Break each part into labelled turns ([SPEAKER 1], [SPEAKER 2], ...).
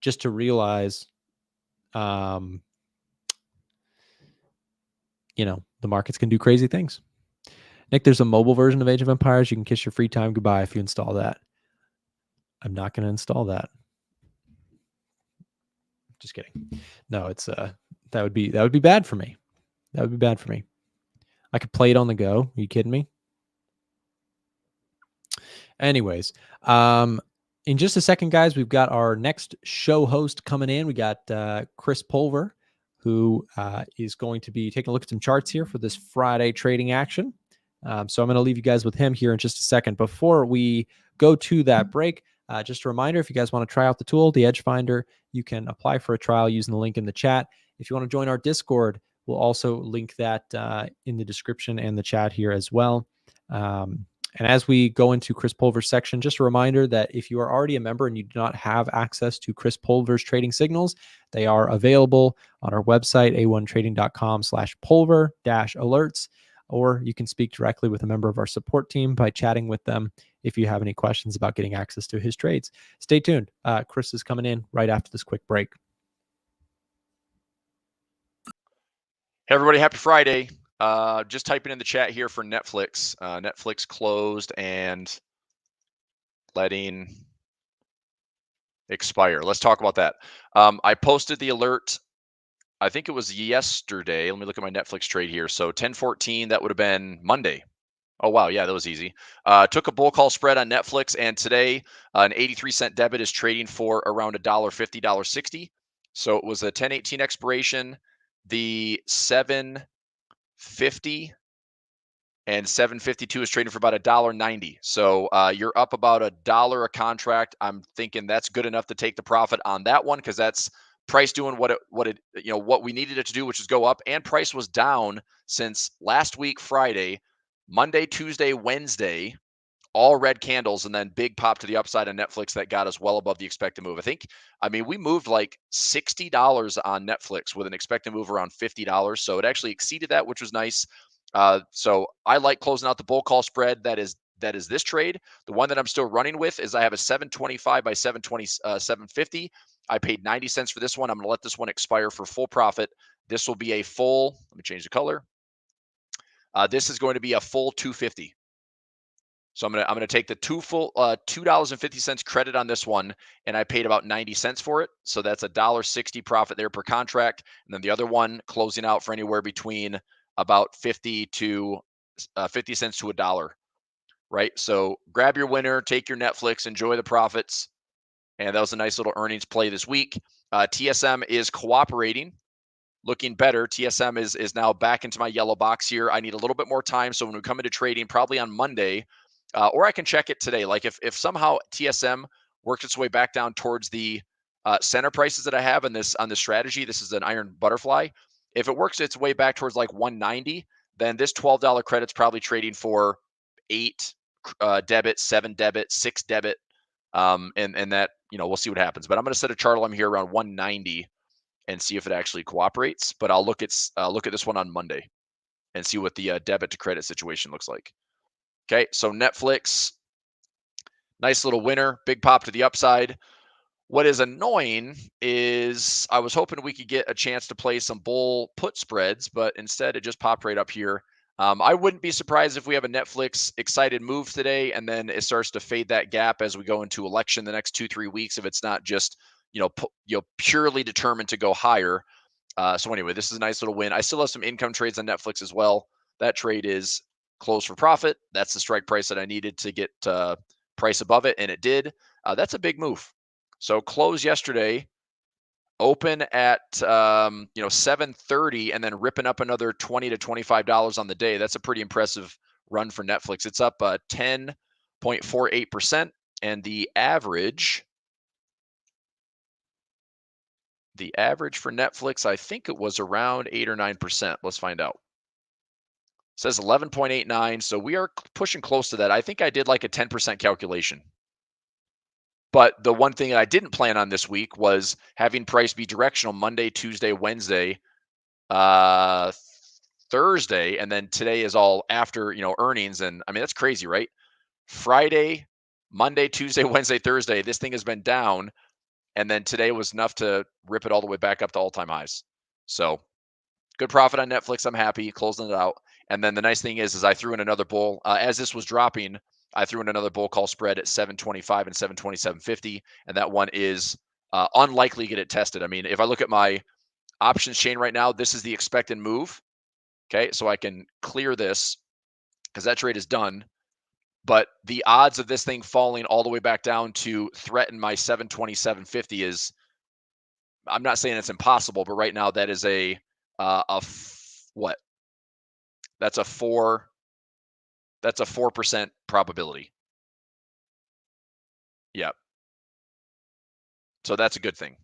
[SPEAKER 1] just to realize, the markets can do crazy things. Nick, there's a mobile version of Age of Empires. You can kiss your free time goodbye if you install that. I'm not going to install that. Just kidding. No, it's that would be bad for me. That would be bad for me. I could play it on the go. Are you kidding me? Anyways, in just a second, guys, we've got our next show host coming in. We got Chris Pulver, who is going to be taking a look at some charts here for this Friday trading action. So I'm going to leave you guys with him here in just a second. Before we go to that break, just a reminder, if you guys want to try out the tool, the Edge Finder, you can apply for a trial using the link in the chat. If you want to join our Discord, we'll also link that in the description and the chat here as well. And as we go into Chris Pulver's section, just a reminder that if you are already a member and you do not have access to Chris Pulver's trading signals, they are available on our website, a1trading.com/pulver-alerts, or you can speak directly with a member of our support team by chatting with them if you have any questions about getting access to his trades. Stay tuned. Chris is coming in right after this quick break.
[SPEAKER 2] Hey, everybody. Happy Friday. Just typing in the chat here for Netflix. Netflix closed and letting expire. Let's talk about that. I posted the alert, I think it was yesterday. Let me look at my Netflix trade here. So 10/14, that would have been Monday. Oh, wow. Yeah, that was easy. Took a bull call spread on Netflix, and today an 83-cent debit is trading for around $1.50, $1.60. So it was a 10/18 expiration. The 750 and 752 is trading for about $1.90. So you're up about $1 a contract. I'm thinking that's good enough to take the profit on that one, because that's price doing what we needed it to do, which is go up. And price was down since last week, Friday, Monday, Tuesday, Wednesday, all red candles, and then big pop to the upside on Netflix that got us well above the expected move. We moved like $60 on Netflix with an expected move around $50. So it actually exceeded that, which was nice. So I like closing out the bull call spread. That is this trade. The one that I'm still running with is I have a 725 by 720, 750. I paid 90 cents for this one. I'm going to let this one expire for full profit. This will be a full, let me change the color. This is going to be a full 250. So I'm gonna take the $2.50 credit on this one, and I paid about 90 cents for it. So that's $1.60 profit there per contract. And then the other one closing out for anywhere between about 50 cents to $1. Right. So grab your winner, take your Netflix, enjoy the profits. And that was a nice little earnings play this week. TSM is cooperating, looking better. TSM is now back into my yellow box here. I need a little bit more time. So when we come into trading, probably on Monday, or I can check it today. Like if somehow TSM works its way back down towards the center prices that I have on this strategy, this is an iron butterfly. If it works its way back towards like 190, then this $12 credit's probably trading for 8 debit, 7 debit, 6 debit, and that we'll see what happens. But I'm going to set a chart alarm here around 190 and see if it actually cooperates. But I'll look at this one on Monday and see what the debit to credit situation looks like. Okay, so Netflix, nice little winner, big pop to the upside. What is annoying is I was hoping we could get a chance to play some bull put spreads, but instead it just popped right up here. I wouldn't be surprised if we have a Netflix excited move today, and then it starts to fade that gap as we go into election the next 2-3 weeks, if it's not just purely determined to go higher. So anyway, this is a nice little win. I still have some income trades on Netflix as well. That trade is close for profit. That's the strike price that I needed to get price above it, and it did. That's a big move. So close yesterday, open at 7:30, and then ripping up another $20 to $25 on the day. That's a pretty impressive run for Netflix. It's up 10.48%, and the average for Netflix, I think it was around 8 or 9%. Let's find out. It says 11.89, so we are pushing close to that. I think I did like a 10% calculation. But the one thing that I didn't plan on this week was having price be directional Monday, Tuesday, Wednesday, Thursday, and then today is all after earnings. And I mean, that's crazy, right? Friday, Monday, Tuesday, Wednesday, Thursday, this thing has been down. And then today was enough to rip it all the way back up to all-time highs. So good profit on Netflix. I'm happy closing it out. And then the nice thing is I threw in another bull. As this was dropping, I threw in another bull call spread at 725 and 727.50. And that one is unlikely to get it tested. I mean, if I look at my options chain right now, this is the expected move. Okay, so I can clear this because that trade is done. But the odds of this thing falling all the way back down to threaten my 727.50 is, I'm not saying it's impossible, but right now that is what? That's a 4% probability. Yeah. So that's a good thing.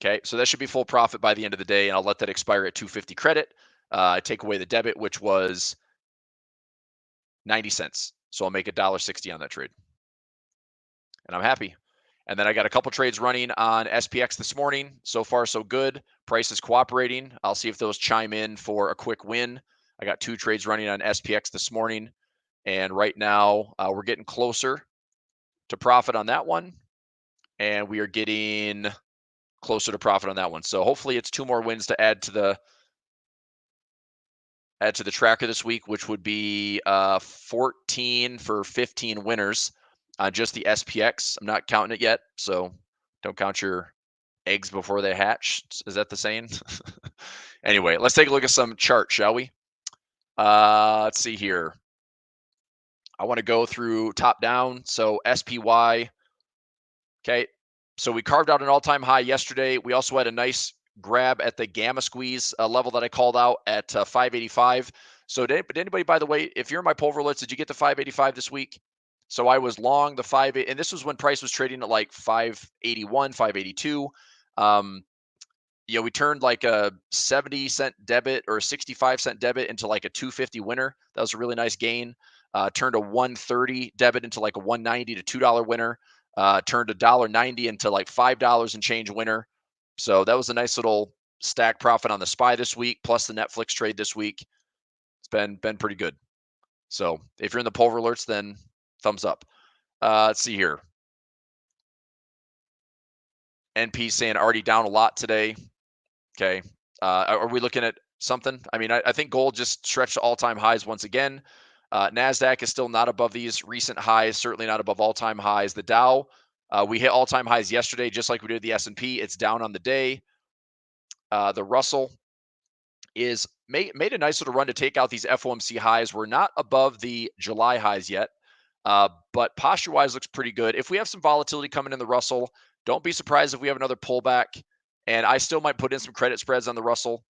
[SPEAKER 2] Okay, so that should be full profit by the end of the day, and I'll let that expire at 250 credit. I take away the debit, which was 90 cents. So I'll make $1.60 on that trade. And I'm happy. And then I got a couple trades running on SPX this morning. So far, so good. Price is cooperating. I'll see if those chime in for a quick win. I got 2 trades running on SPX this morning. And right now, we're getting closer to profit on that one. And we are getting closer to profit on that one. So hopefully it's 2 more wins to add to the tracker this week, which would be 14 for 15 winners on just the SPX. I'm not counting it yet, so don't count your eggs before they hatch. Is that the saying? Anyway, let's take a look at some charts, shall we? Let's see here. I want to go through top down. So SPY. Okay. So we carved out an all-time high yesterday. We also had a nice grab at the gamma squeeze level that I called out at 585. So did anybody, by the way, if you're in my Pulver alerts, did you get the 585 this week? So I was long the 5, and this was when price was trading at like 581, 582. We turned like a 70-cent debit or a 65-cent debit into like a 250 winner. That was a really nice gain. Turned a 130 debit into like a 190 to $2 winner. Turned $1.90 into like $5 and change winner. So that was a nice little stack profit on the SPY this week, plus the Netflix trade this week. It's been pretty good. So if you're in the Pulver alerts, then thumbs up. Let's see here. NP saying already down a lot today. Okay. Are we looking at something? I mean, I think gold just stretched to all-time highs once again. Nasdaq is still not above these recent highs, certainly not above all-time highs. The Dow, we hit all-time highs yesterday, just like we did the S&P. It's down on the day. The Russell is made a nice little run to take out these FOMC highs. We're not above the July highs yet, but posture-wise looks pretty good. If we have some volatility coming in the Russell, don't be surprised if we have another pullback. And I still might put in some credit spreads on the Russell.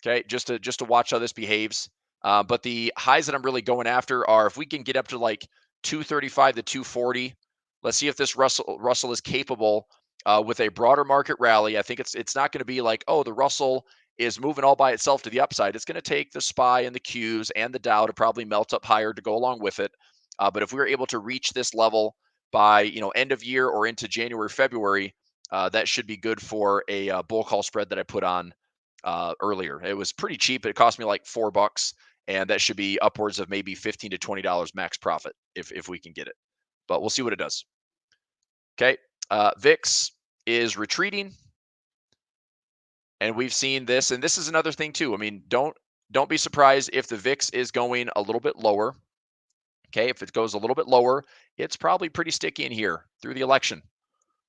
[SPEAKER 2] Okay, just to watch how this behaves. But the highs that I'm really going after are if we can get up to like 235 to 240. Let's see if this Russell is capable with a broader market rally. I think it's not going to be like, oh, the Russell is moving all by itself to the upside. It's going to take the SPY and the Qs and the Dow to probably melt up higher to go along with it. But if we were able to reach this level by end of year or into January, February, that should be good for a bull call spread that I put on earlier. It was pretty cheap. It cost me like $4, and that should be upwards of maybe $15 to $20 max profit if we can get it. But we'll see what it does. Okay, VIX is retreating, and we've seen this, and this is another thing too. I mean, don't be surprised if the VIX is going a little bit lower. Okay, if it goes a little bit lower, it's probably pretty sticky in here through the election.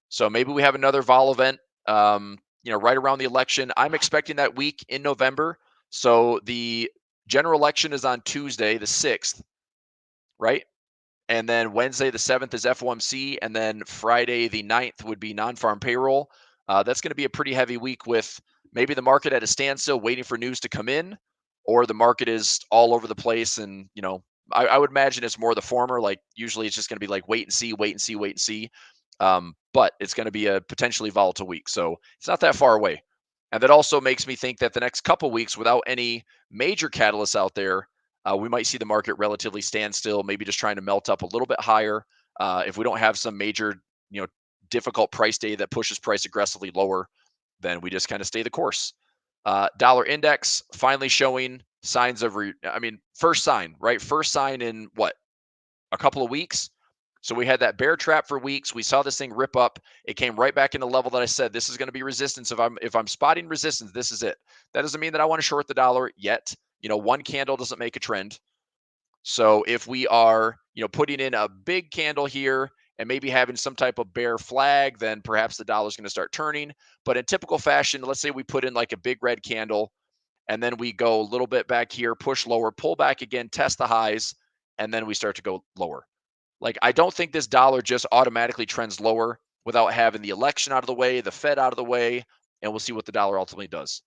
[SPEAKER 2] So maybe we have another vol event, right around the election. I'm expecting that week in November. So the general election is on Tuesday, the 6th, right? And then Wednesday, the 7th is FOMC. And then Friday, the 9th would be non-farm payroll. That's going to be a pretty heavy week with maybe the market at a standstill waiting for news to come in, or the market is all over the place. And, I would imagine it's more the former. Like usually it's just going to be like wait and see, wait and see, wait and see. But it's going to be a potentially volatile week. So it's not that far away. And that also makes me think that the next couple weeks, without any major catalysts out there, we might see the market relatively stand still, maybe just trying to melt up a little bit higher. If we don't have some major, difficult price day that pushes price aggressively lower, then we just kind of stay the course. Dollar index finally showing signs of, first sign, right? First sign in what? A couple of weeks. So we had that bear trap for weeks. We saw this thing rip up. It came right back into the level that I said, this is going to be resistance. If I'm spotting resistance, this is it. That doesn't mean that I want to short the dollar yet. One candle doesn't make a trend. So if we are, putting in a big candle here and maybe having some type of bear flag, then perhaps the dollar is going to start turning. But in typical fashion, let's say we put in like a big red candle and then we go a little bit back here, push lower, pull back again, test the highs, and then we start to go lower. Like, I don't think this dollar just automatically trends lower without having the election out of the way, the Fed out of the way, and we'll see what the dollar ultimately does.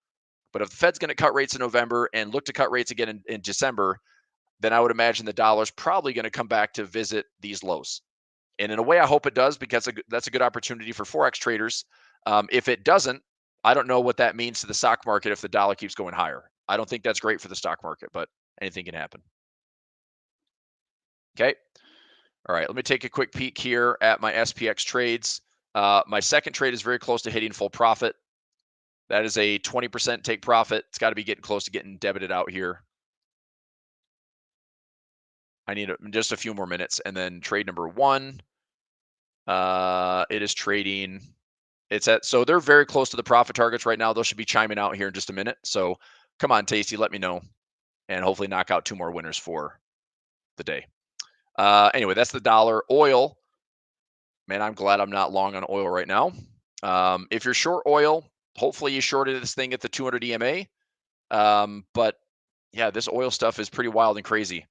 [SPEAKER 2] But if the Fed's going to cut rates in November and look to cut rates again in December, then I would imagine the dollar's probably going to come back to visit these lows. And in a way, I hope it does, because that's a good opportunity for Forex traders. If it doesn't, I don't know what that means to the stock market if the dollar keeps going higher. I don't think that's great for the stock market, but anything can happen. Okay. All right. Let me take a quick peek here at my SPX trades. My second trade is very close to hitting full profit. That is a 20% take profit. It's got to be getting close to getting debited out here. I need just a few more minutes. And then trade number one, it is trading. So they're very close to the profit targets right now. Those should be chiming out here in just a minute. So come on, Tasty, let me know, and hopefully knock out two more winners for the day. Anyway, that's the dollar. Oil, man, I'm glad I'm not long on oil right now. If you're short oil, hopefully you shorted this thing at the 200 EMA. But yeah, this oil stuff is pretty wild and crazy.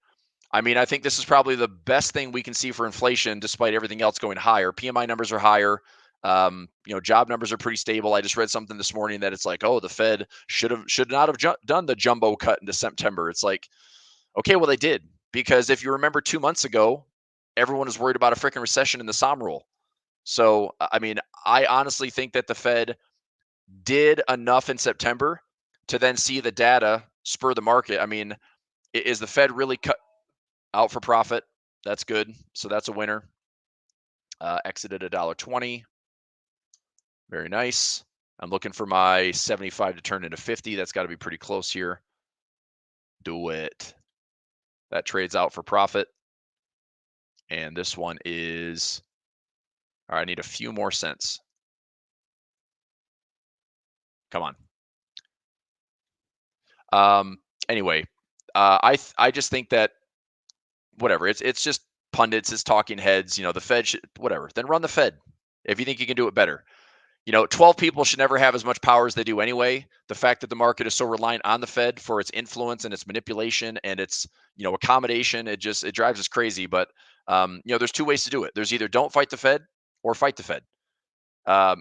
[SPEAKER 2] I mean, I think this is probably the best thing we can see for inflation, despite everything else going higher. PMI numbers are higher. Job numbers are pretty stable. I just read something this morning that it's like, oh, the Fed should not have done the jumbo cut into September. It's like, okay, well, they did, because if you remember 2 months ago, everyone was worried about a freaking recession in the SOM rule. So, I mean, I honestly think that the Fed did enough in September to then see the data spur the market. I mean, is the Fed really cut out for profit? That's good. So that's a winner. Exited $1.20. Very nice. I'm looking for my 75 to turn into 50. That's got to be pretty close here. Do it. That trades out for profit. And this one is, all right, I need a few more cents. Come on. Anyway, I just think that whatever, it's just pundits, it's talking heads, the Fed should, whatever, then run the Fed if you think you can do it better. 12 people should never have as much power as they do anyway. The fact that the market is so reliant on the Fed for its influence and its manipulation and its, accommodation, it drives us crazy. But, there's two ways to do it. There's either don't fight the Fed or fight the Fed.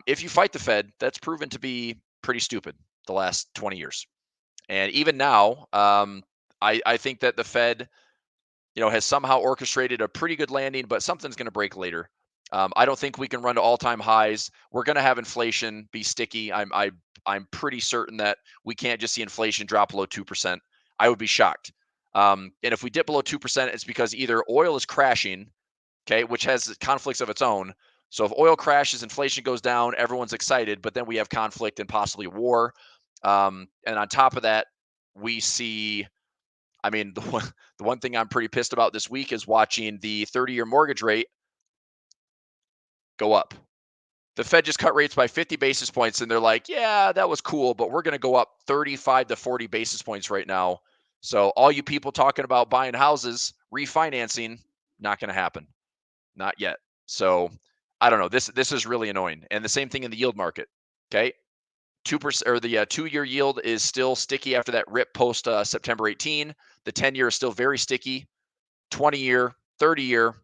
[SPEAKER 2] If you fight the Fed, that's proven to be pretty stupid the last 20 years. And even now, I think that the Fed, has somehow orchestrated a pretty good landing, but something's going to break later. I don't think we can run to all-time highs. We're going to have inflation be sticky. I'm pretty certain that we can't just see inflation drop below 2%. I would be shocked. And if we dip below 2%, it's because either oil is crashing, okay, which has conflicts of its own. So if oil crashes, inflation goes down, everyone's excited, but then we have conflict and possibly war. And on top of that, we see, I mean, the one thing I'm pretty pissed about this week is watching the 30-year mortgage rate go up. The Fed just cut rates by 50 basis points, and they're like, yeah, that was cool, but we're going to go up 35 to 40 basis points right now. So all you people talking about buying houses, refinancing, not going to happen. Not yet. So I don't know. This is really annoying. And the same thing in the yield market. Okay. 2% or the 2-year yield is still sticky after that rip post September 18. The 10-year is still very sticky. 20-year, 30-year.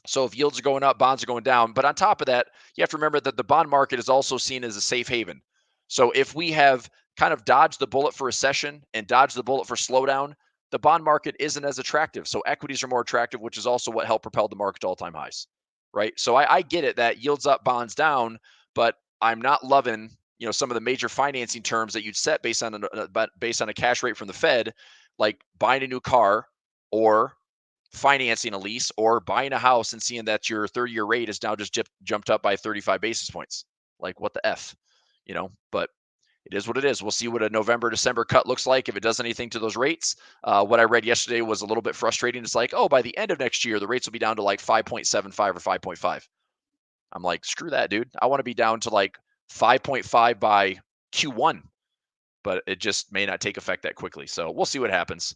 [SPEAKER 2] So if yields are going up, bonds are going down. But on top of that, you have to remember that the bond market is also seen as a safe haven. So if we have kind of dodged the bullet for recession and dodged the bullet for slowdown, the bond market isn't as attractive. So equities are more attractive, which is also what helped propel the market to all-time highs, right? So I get it that yields up, bonds down, but I'm not loving, some of the major financing terms that you'd set based on a cash rate from the Fed, like buying a new car or financing a lease or buying a house and seeing that your 30-year rate is now just jumped up by 35 basis points. Like, what the F, but it is what it is. We'll see what a November, December cut looks like if it does anything to those rates. What I read yesterday was a little bit frustrating. It's like, oh, by the end of next year, the rates will be down to like 5.75 or 5.5. I'm like, screw that, dude. I want to be down to like 5.5 by Q1, but it just may not take effect that quickly. So we'll see what happens.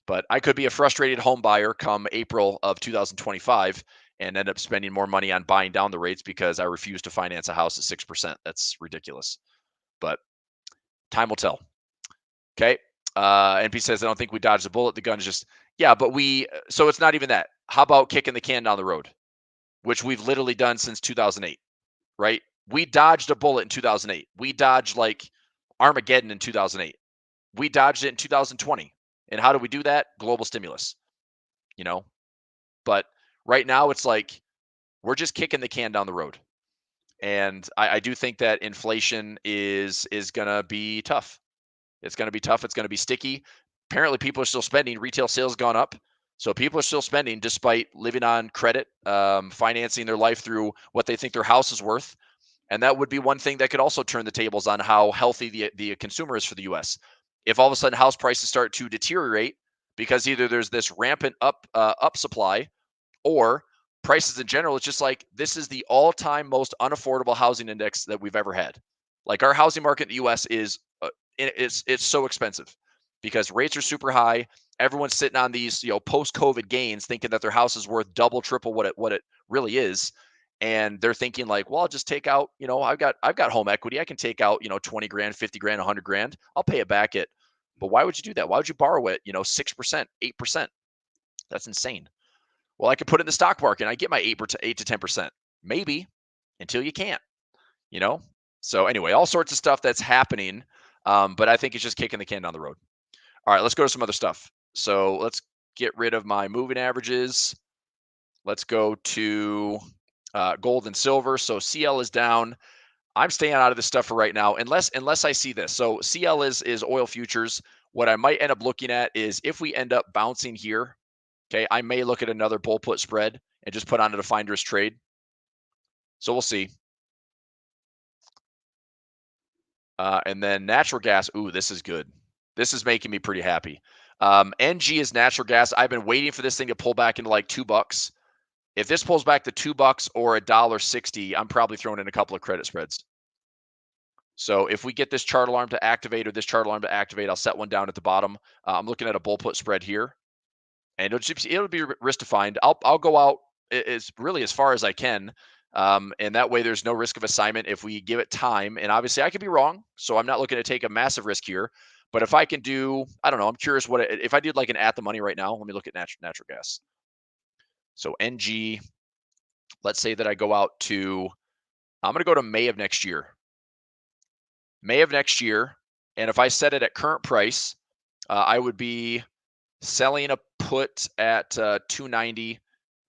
[SPEAKER 2] But I could be a frustrated home buyer come April of 2025 and end up spending more money on buying down the rates because I refuse to finance a house at 6%. That's ridiculous. But time will tell. Okay. NP says, I don't think we dodged the bullet. The gun is just, yeah, but so it's not even that. How about kicking the can down the road, which we've literally done since 2008, right? We dodged a bullet in 2008. We dodged like Armageddon in 2008. We dodged it in 2020. And how do we do that? Global stimulus, but right now it's like, we're just kicking the can down the road. And I do think that inflation is going to be tough. It's going to be tough. It's going to be sticky. Apparently, people are still spending. Retail sales gone up. So people are still spending despite living on credit, financing their life through what they think their house is worth. And that would be one thing that could also turn the tables on how healthy the consumer is for the U.S. If all of a sudden house prices start to deteriorate because either there's this rampant up supply or prices in general, it's just like, this is the all-time most unaffordable housing index that we've ever had. Like, our housing market in the U.S. is it's so expensive because rates are super high. Everyone's sitting on these post-COVID gains, thinking that their house is worth double, triple what it really is, and they're thinking like, well, I'll just take out, I've got home equity. I can take out 20 grand, 50 grand, 100 grand. I'll pay it back at. But why would you do that? Why would you borrow it 6%, 8%? That's insane. Well, I could put it in the stock market and I get my 8 to 10%. Maybe, until you can't, So anyway, all sorts of stuff that's happening. But I think it's just kicking the can down the road. All right, let's go to some other stuff. So let's get rid of my moving averages. Let's go to gold and silver. So CL is down. I'm staying out of this stuff for right now, unless I see this. So CL is oil futures. What I might end up looking at is if we end up bouncing here, okay, I may look at another bull put spread and just put on a defined risk trade. So we'll see. And then natural gas. Ooh, this is good. This is making me pretty happy. NG is natural gas. I've been waiting for this thing to pull back into like $2. If this pulls back to $2 or $1.60, I'm probably throwing in a couple of credit spreads. So if we get this chart alarm to activate or this chart alarm to activate, I'll set one down at the bottom. I'm looking at a bull put spread here, and it'll be risk defined. I'll go out as far as I can, and that way there's no risk of assignment if we give it time. And obviously I could be wrong, so I'm not looking to take a massive risk here. But if I can do, I don't know, I'm curious if I did like an at the money right now. Let me look at natural gas. So NG, let's say that I go out to, I'm going to go to May of next year. May of next year. And if I set it at current price, I would be selling a put at 290,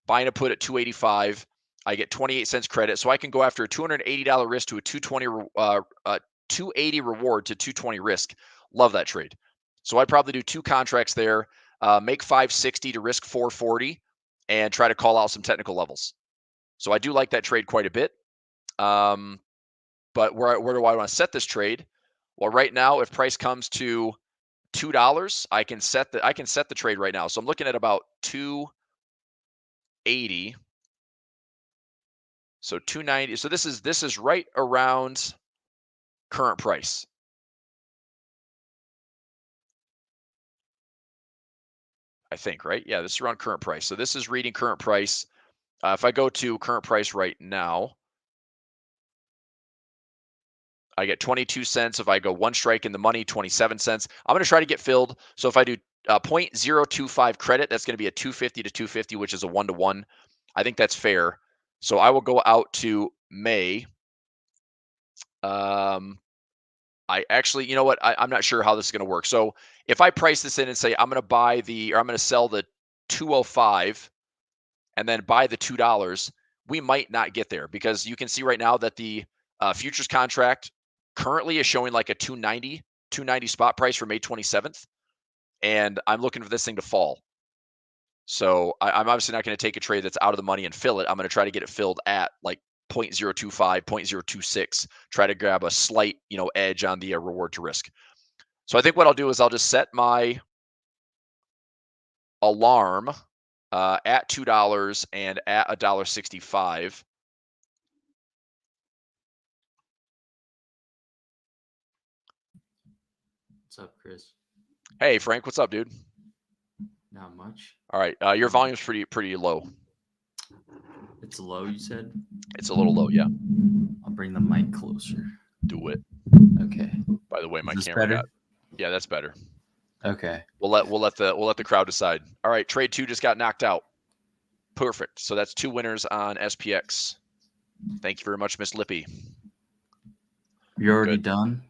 [SPEAKER 2] buying a put at 285. I get 28 cents credit. So I can go after a $280 risk to a 280 reward to 220 risk. Love that trade. So I'd probably do 2 contracts there, make 560 to risk 440, and try to call out some technical levels. So I do like that trade quite a bit. But where do I want to set this trade? Well, right now, if price comes to $2, I can set the trade right now. So I'm looking at about 280. So 290. So this is right around current price. I think, right? Yeah, this is around current price. So this is reading current price. If I go to current price right now, I get 22 cents. If I go one strike in the money, 27 cents. I'm going to try to get filled. So if I do 0.025 credit, that's going to be a 250 to 250, which is a 1-to-1. I think that's fair. So I will go out to May. I actually, you know what? I'm not sure how this is going to work. So if I price this in and say I'm going to sell the 205 and then buy the $2, we might not get there because you can see right now that the futures contract currently is showing like a 290 spot price for May 27th. And I'm looking for this thing to fall. So I'm obviously not going to take a trade that's out of the money and fill it. I'm going to try to get it filled at like 0.025, 0.026, try to grab a slight, edge on the reward to risk. So I think what I'll do is I'll just set my alarm at $2 and at $1.65.
[SPEAKER 3] What's up, Chris?
[SPEAKER 2] Hey, Frank, what's up, dude?
[SPEAKER 3] Not much.
[SPEAKER 2] All right, your volume's pretty low.
[SPEAKER 3] It's low, you said?
[SPEAKER 2] It's a little low, yeah.
[SPEAKER 3] I'll bring the mic closer.
[SPEAKER 2] Do it.
[SPEAKER 3] Okay.
[SPEAKER 2] By the way, my
[SPEAKER 3] Is this
[SPEAKER 2] camera
[SPEAKER 3] better?
[SPEAKER 2] yeah, that's better.
[SPEAKER 3] Okay.
[SPEAKER 2] We'll let the crowd decide. All right, trade 2 just got knocked out. Perfect. So that's 2 winners on SPX. Thank you very much, Miss Lippy.
[SPEAKER 3] You're already done?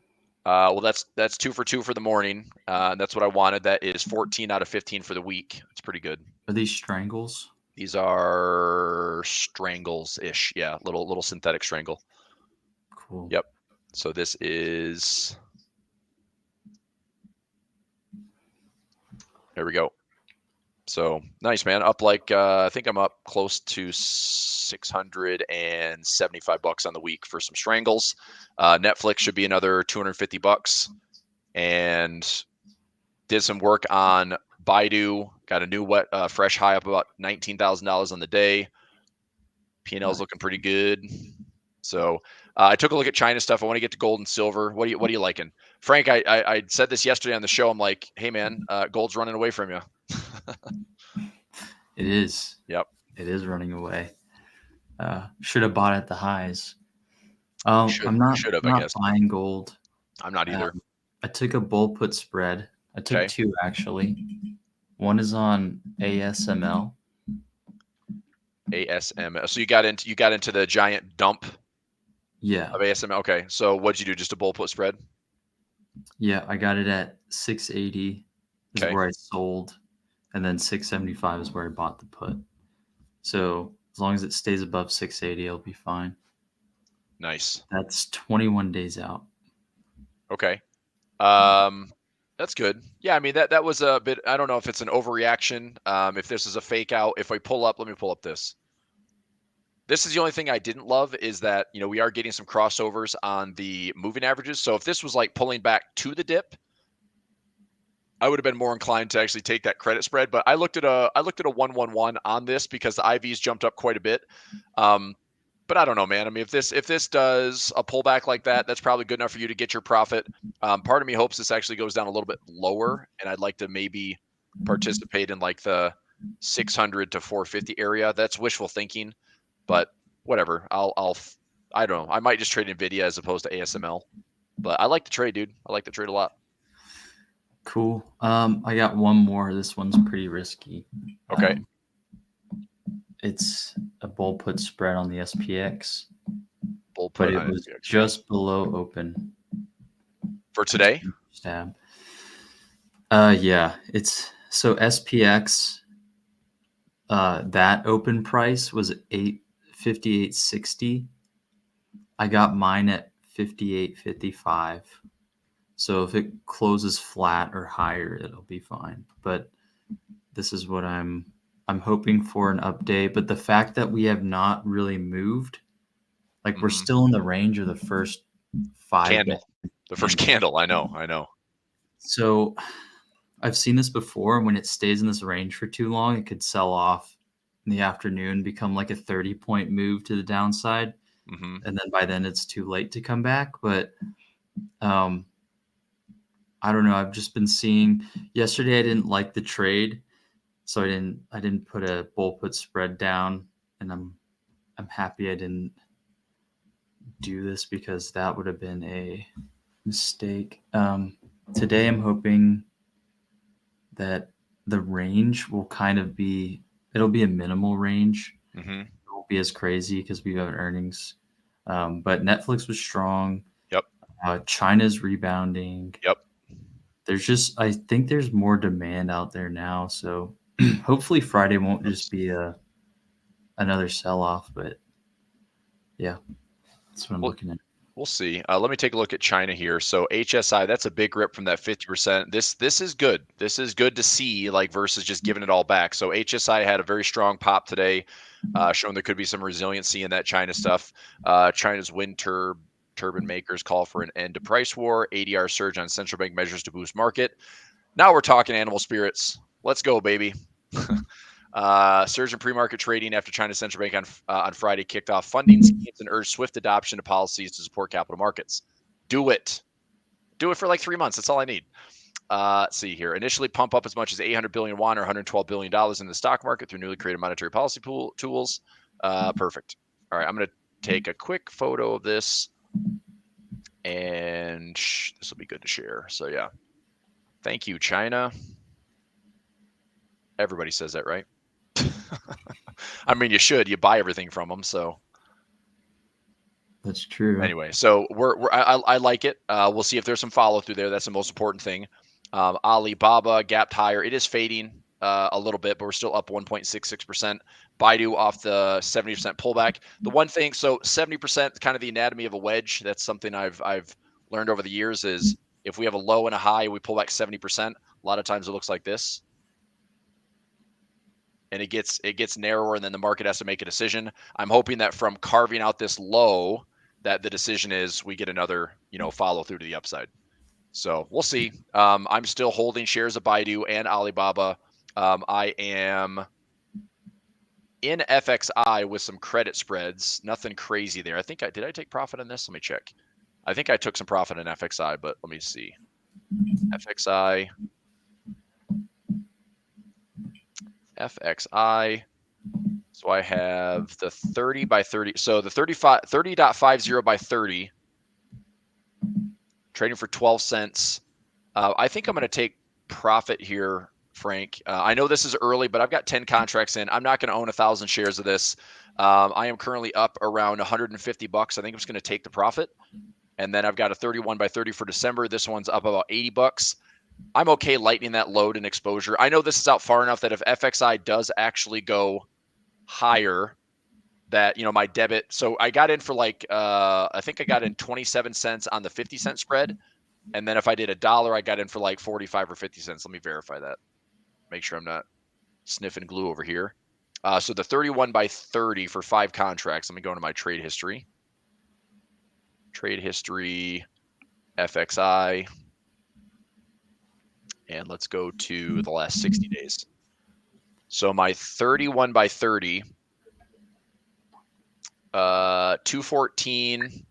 [SPEAKER 2] Well, that's 2 for 2 for the morning. That's what I wanted. That is 14 out of 15 for the week. It's pretty good.
[SPEAKER 3] Are these strangles?
[SPEAKER 2] These are strangles-ish. Yeah, little synthetic strangle.
[SPEAKER 3] Cool.
[SPEAKER 2] Yep. So this is, there we go. So nice, man. Up like I think I'm up close to $675 on the week for some strangles. Netflix should be another $250, and did some work on Baidu. Got a new fresh high up about $19,000 on the day. P&L is looking pretty good. So I took a look at China stuff. I want to get to gold and silver. What are you liking, Frank? I said this yesterday on the show. I'm like, hey man, gold's running away from you.
[SPEAKER 3] It is.
[SPEAKER 2] Yep.
[SPEAKER 3] It is running away. Should have bought at the highs.
[SPEAKER 2] Should
[SPEAKER 3] I'm not
[SPEAKER 2] have, I guess.
[SPEAKER 3] buying gold.
[SPEAKER 2] I'm not either.
[SPEAKER 3] I took a bull put spread. I took
[SPEAKER 2] Okay.
[SPEAKER 3] 2 actually. One is on ASML.
[SPEAKER 2] ASML. So you got into the giant dump
[SPEAKER 3] Yeah.
[SPEAKER 2] of ASML. Okay. So what'd you do? Just a bull put spread?
[SPEAKER 3] Yeah, I got it at 680 is
[SPEAKER 2] Okay.
[SPEAKER 3] where I sold, and then 675 is where I bought the put. So as long as it stays above 680, it'll be fine.
[SPEAKER 2] Nice.
[SPEAKER 3] That's 21 days out.
[SPEAKER 2] Okay. That's good. Yeah, I mean that was a bit, I don't know if it's an overreaction. If this is a fake out, if I pull up, let me pull up this. This is the only thing I didn't love is that, we are getting some crossovers on the moving averages. So if this was like pulling back to the dip, I would have been more inclined to actually take that credit spread. But I looked at a 111 on this because the IVs jumped up quite a bit. But I don't know, man. I mean, if this does a pullback like that, that's probably good enough for you to get your profit. Part of me hopes this actually goes down a little bit lower, and I'd like to maybe participate in like the 600 to 450 area. That's wishful thinking, but whatever. I don't know. I might just trade Nvidia as opposed to ASML, but I like the trade, dude. I like the trade a lot.
[SPEAKER 3] Cool. I got one more. This one's pretty risky.
[SPEAKER 2] Okay.
[SPEAKER 3] It's a bull put spread on the SPX.
[SPEAKER 2] Bull put,
[SPEAKER 3] but it was
[SPEAKER 2] SPX.
[SPEAKER 3] just below open
[SPEAKER 2] For today?
[SPEAKER 3] Stab. Yeah, it's so SPX. That open price was 58.60. I got mine at 58.55. So if it closes flat or higher, it'll be fine. But this is what I'm hoping for an update. But the fact that we have not really moved, like we're still in the range of the first 5
[SPEAKER 2] candle. The first candle. I know.
[SPEAKER 3] So I've seen this before. When it stays in this range for too long, it could sell off in the afternoon, become like a 30-point move to the downside.
[SPEAKER 2] Mm-hmm.
[SPEAKER 3] And then by then it's too late to come back. But I don't know. I've just been seeing yesterday. I didn't like the trade, so I didn't put a bull put spread down, and I'm happy I didn't do this because that would have been a mistake. Today I'm hoping that the range will kind of be, it'll be a minimal range.
[SPEAKER 2] Mm-hmm.
[SPEAKER 3] It won't be as crazy because we have earnings. But Netflix was strong.
[SPEAKER 2] Yep.
[SPEAKER 3] China's rebounding.
[SPEAKER 2] Yep.
[SPEAKER 3] I think there's more demand out there now. So hopefully Friday won't just be another sell-off, but yeah, that's what I'm looking at.
[SPEAKER 2] We'll see. Let me take a look at China here. So HSI, that's a big rip from that 50%. This is good. This is good to see, like, versus just giving it all back. So HSI had a very strong pop today, showing there could be some resiliency in that China stuff. China's wind turbine makers call for an end to price war. ADR surge on central bank measures to boost market. Now we're talking animal spirits. Let's go, baby. Surge in pre-market trading after China's central bank on Friday kicked off funding schemes and urged swift adoption of policies to support capital markets. Do it. Do it for like 3 months. That's all I need. Let's see here. Initially pump up as much as 800 billion won or $112 billion in the stock market through newly created monetary policy tools. Perfect. All right, I'm going to take a quick photo of this, and this will be good to share. So yeah. Thank you, China. Everybody says that, right? I mean, you should. You buy everything from them, so
[SPEAKER 3] That's true.
[SPEAKER 2] anyway. So I like it. We'll see if there's some follow through there. That's the most important thing. Alibaba gapped higher. It is fading a little bit, but we're still up 1.66%. Baidu off the 70% pullback. The one thing, so 70%, kind of the anatomy of a wedge. That's something I've learned over the years is if we have a low and a high, we pull back 70%. A lot of times it looks like this. And it gets narrower, and then the market has to make a decision. I'm hoping that from carving out this low, that the decision is we get another, follow through to the upside. So we'll see. I'm still holding shares of Baidu and Alibaba. I am in FXI with some credit spreads. Nothing crazy there. Did I take profit on this? Let me check. I think I took some profit in FXI, but let me see. FXI. So I have the 30 by 30. So the 30.50 by 30 trading for 12 cents. I think I'm going to take profit here, Frank. I know this is early, but I've got 10 contracts in. I'm not going to own 1,000 shares of this. I am currently up around $150. I think I'm just going to take the profit. And then I've got a 31 by 30 for December. This one's up about $80. I'm okay lightening that load and exposure. I know this is out far enough that if FXI does actually go higher, that, my debit. So I got in for I think I got in 27 cents on the 50-cent spread. And then if I did $1, I got in for like 45 or 50 cents. Let me verify that. Make sure I'm not sniffing glue over here. So the 31 by 30 for 5 contracts. Let me go into my trade history. Trade history, FXI. And let's go to the last 60 days. So my 31 by 30, 214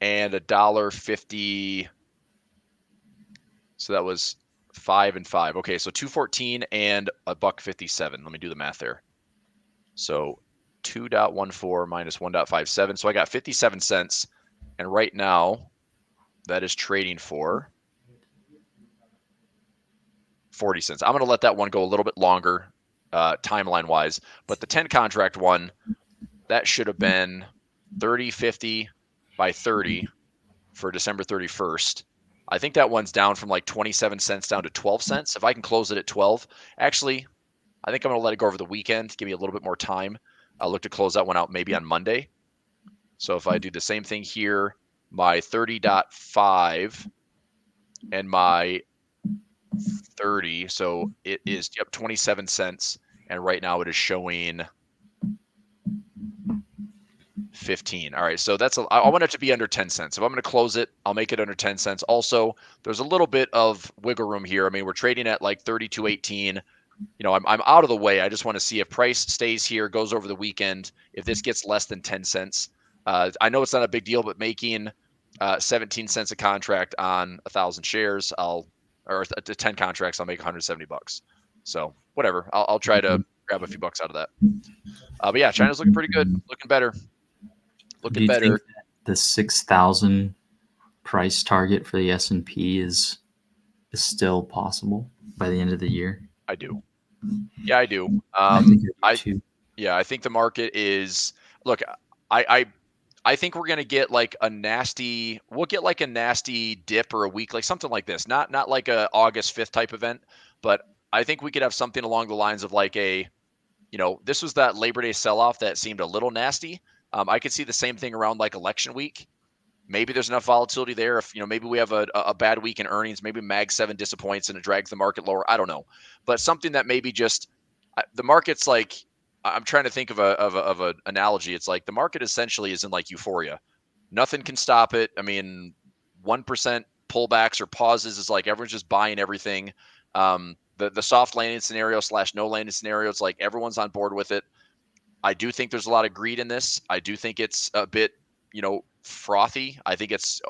[SPEAKER 2] and $1.50. So that was 5 and 5. Okay, so 214 and $1.57. Let me do the math there. So 2.14 minus 1.57. So I got 57 cents. And right now, that is trading for 40 cents. I'm going to let that one go a little bit longer timeline-wise. But the 10 contract one, that should have been 30.50 by 30 for December 31st. I think that one's down from like 27 cents down to 12 cents. If I can close it at 12, actually, I think I'm going to let it go over the weekend, give me a little bit more time. I'll look to close that one out maybe on Monday. So if I do the same thing here, my 30.5 and my 30, so it is 27 cents, and right now it is showing 15. All right, so I want it to be under 10 cents. If I'm going to close it, I'll make it under 10 cents. Also, there's a little bit of wiggle room here. I mean, we're trading at like 32.18. I'm out of the way. I just want to see if price stays here, goes over the weekend. If this gets less than 10 cents, I know it's not a big deal, but making 17 cents a contract on 1,000 shares, or 10 contracts, I'll make $170. So whatever, I'll try to grab a few bucks out of that. But yeah, China's looking pretty good, looking better,
[SPEAKER 3] Do you think that the 6,000 price target for the S&P is still possible by the end of the year?
[SPEAKER 2] I do. Yeah, I do. I think the market is. Look, I think we're gonna get like a nasty. We'll get like a nasty dip or a week, like something like this. Not like a August 5th type event, but I think we could have something along the lines of like a, this was that Labor Day sell-off that seemed a little nasty. I could see the same thing around like election week. Maybe there's enough volatility there. If, maybe we have a bad week in earnings, maybe Mag 7 disappoints and it drags the market lower. I don't know. But something that maybe just the market's like, I'm trying to think of a analogy. It's like the market essentially is in like euphoria. Nothing can stop it. I mean, 1% pullbacks or pauses is like everyone's just buying everything. The soft landing scenario / no landing scenario, it's like everyone's on board with it. I do think there's a lot of greed in this. I do think it's a bit, frothy. I think it's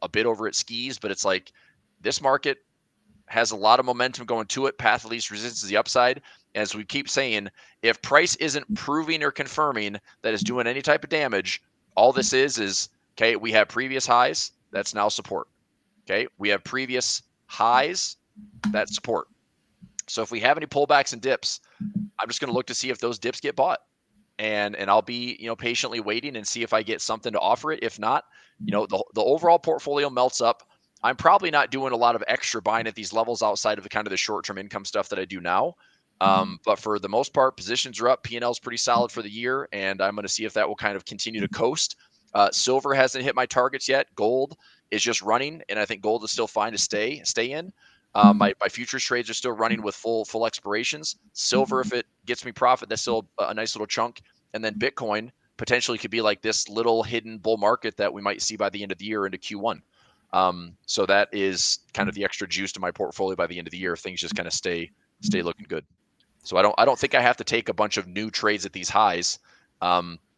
[SPEAKER 2] a bit over its skis, but it's like this market has a lot of momentum going to it. Path of least resistance is the upside. As we keep saying, if price isn't proving or confirming that it's doing any type of damage, all this is, okay, we have previous highs. That's now support. Okay. We have previous highs. That's support. So if we have any pullbacks and dips, I'm just going to look to see if those dips get bought. And I'll be, patiently waiting and see if I get something to offer it. If not, the overall portfolio melts up. I'm probably not doing a lot of extra buying at these levels outside of the kind of the short-term income stuff that I do now. But for the most part, positions are up. P&L is pretty solid for the year, and I'm going to see if that will kind of continue to coast. Silver hasn't hit my targets yet. Gold is just running, and I think gold is still fine to stay in. My futures trades are still running with full expirations. Silver, if it gets me profit, that's still a nice little chunk. And then Bitcoin potentially could be like this little hidden bull market that we might see by the end of the year into Q1. So that is kind of the extra juice to my portfolio by the end of the year if things just kind of stay looking good. So I don't think I have to take a bunch of new trades at these highs,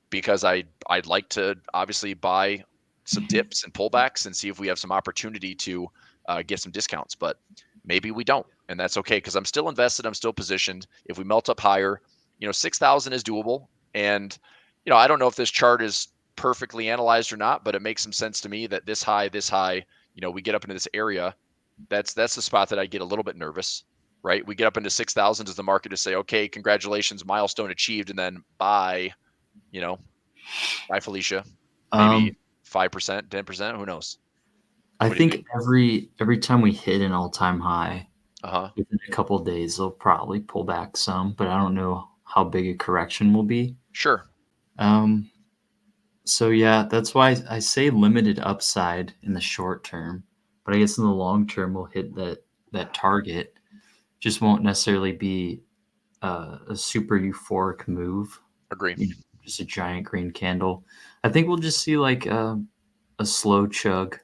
[SPEAKER 2] because I'd like to obviously buy some dips and pullbacks and see if we have some opportunity to get some discounts, but maybe we don't, and that's okay because I'm still invested. I'm still positioned. If we melt up higher, 6,000 is doable, and I don't know if this chart is perfectly analyzed or not, but it makes some sense to me that this high, we get up into this area. That's the spot that I get a little bit nervous, right? We get up into 6,000. Does the market just say, okay, congratulations, milestone achieved, and then bye, bye Felicia, maybe 5%, 10%, who knows?
[SPEAKER 3] I think every time we hit an all-time high, within a couple of days, they'll probably pull back some, but I don't know how big a correction will be.
[SPEAKER 2] Sure.
[SPEAKER 3] So yeah, that's why I say limited upside in the short term, but I guess in the long term we'll hit that target. Just won't necessarily be a super euphoric move.
[SPEAKER 2] Agree.
[SPEAKER 3] Just a giant green candle. I think we'll just see like a slow chug,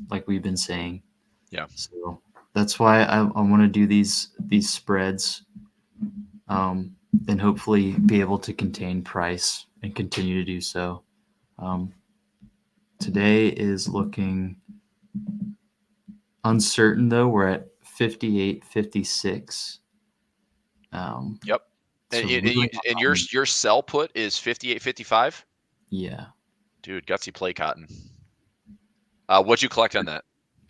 [SPEAKER 3] like we've been saying.
[SPEAKER 2] Yeah.
[SPEAKER 3] So that's why I want to do these spreads, and hopefully be able to contain price and continue to do so. Today is looking uncertain though. We're at 58.56.
[SPEAKER 2] Yep. And your sell put is 58.55.
[SPEAKER 3] Yeah.
[SPEAKER 2] Dude, gutsy play cotton. What'd you collect on that?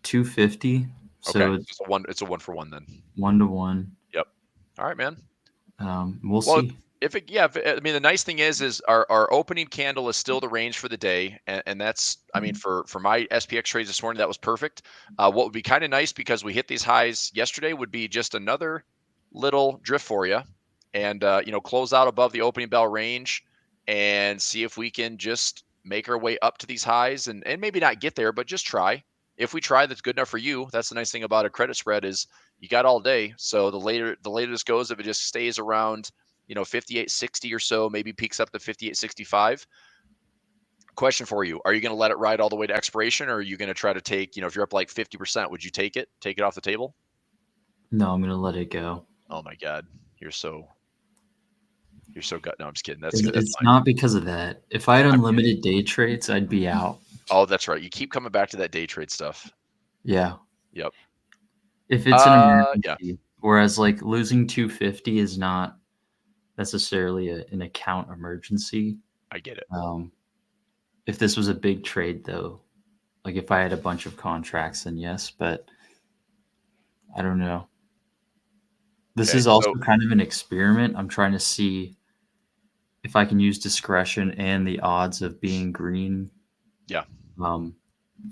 [SPEAKER 3] 250. So
[SPEAKER 2] okay. It's a 1-for-1 then.
[SPEAKER 3] 1-to-1.
[SPEAKER 2] Yep. All right, man.
[SPEAKER 3] We'll see.
[SPEAKER 2] The nice thing is our opening candle is still the range for the day. And that's, for my SPX trades this morning, that was perfect. What would be kind of nice, because we hit these highs yesterday, would be just another little drift for you and, close out above the opening bell range and see if we can just make our way up to these highs and maybe not get there, but just try. If we try, that's good enough for you. That's the nice thing about a credit spread is you got all day. So the later this goes, if it just stays around, 58.60 or so, maybe peaks up to 58.65. Question for you. Are you going to let it ride all the way to expiration, or are you going to try to take, if you're up like 50%, would you take it off the table?
[SPEAKER 3] No, I'm going to let it go.
[SPEAKER 2] Oh my God. You're so gut. No, I'm just kidding.
[SPEAKER 3] It's not because of that. If I had unlimited day trades, I'd be out.
[SPEAKER 2] Oh, that's right. You keep coming back to that day trade stuff.
[SPEAKER 3] Yeah.
[SPEAKER 2] Yep.
[SPEAKER 3] If it's an emergency, whereas like losing 250 is not necessarily an account emergency.
[SPEAKER 2] I get it.
[SPEAKER 3] If this was a big trade though, like if I had a bunch of contracts, then yes, but I don't know. This is also kind of an experiment. I'm trying to see if I can use discretion and the odds of being green.
[SPEAKER 2] Yeah.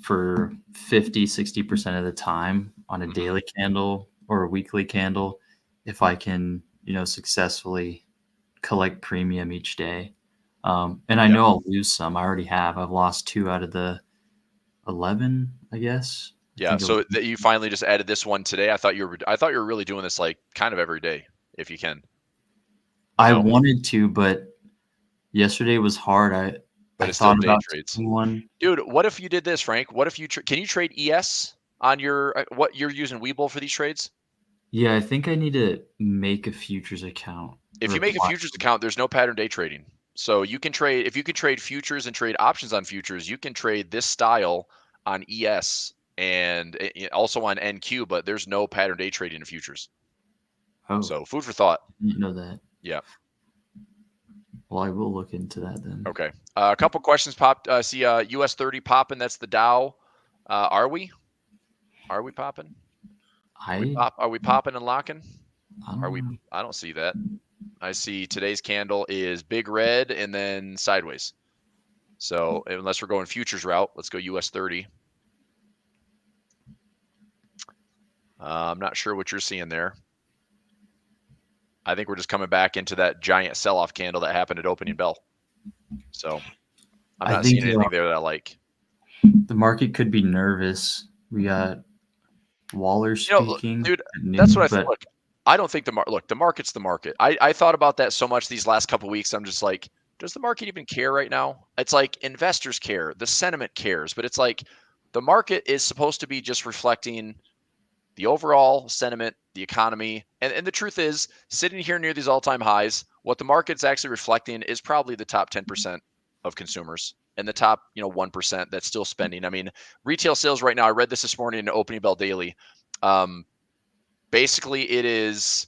[SPEAKER 3] For 50-60% of the time on a daily candle or a weekly candle, if I can, successfully collect premium each day. And I know I'll lose some. I already have. I've lost 2 out of the 11, I guess.
[SPEAKER 2] Yeah. So that you finally just added this one today. I thought you were really doing this like kind of every day, if you can.
[SPEAKER 3] I wanted to, but yesterday was hard. I thought about taking one.
[SPEAKER 2] Dude, what if you did this, Frank? What if you can you trade ES on your what you're using Webull for these trades?
[SPEAKER 3] Yeah, I think I need to make a futures account.
[SPEAKER 2] If you make a futures account, there's no pattern day trading. So you can trade, if you can trade futures and trade options on futures, you can trade this style on ES and also on NQ, but there's no pattern day trading in futures.
[SPEAKER 3] Oh,
[SPEAKER 2] so food for thought.
[SPEAKER 3] I didn't know that.
[SPEAKER 2] Yeah.
[SPEAKER 3] Well, I will look into that then.
[SPEAKER 2] Okay. A couple questions popped. See US 30 popping. That's the Dow. Are we popping? Are we popping and locking? I don't see that. I see today's candle is big red and then sideways. So unless we're going futures route, let's go US 30. I'm not sure what you're seeing there. I think we're just coming back into that giant sell-off candle that happened at opening bell. So I'm not seeing anything there that I like.
[SPEAKER 3] The market could be nervous. We got Waller speaking.
[SPEAKER 2] Dude, that's what I think. Look, I don't think the market's the market. I thought about that so much these last couple of weeks. I'm just like, does the market even care right now? It's like investors care, the sentiment cares, but it's like the market is supposed to be just reflecting the overall sentiment, the economy. And the truth is, sitting here near these all-time highs, what the market's actually reflecting is probably the top 10% of consumers and the top 1% that's still spending. I mean, retail sales right now, I read this morning in Opening Bell Daily. Basically, it's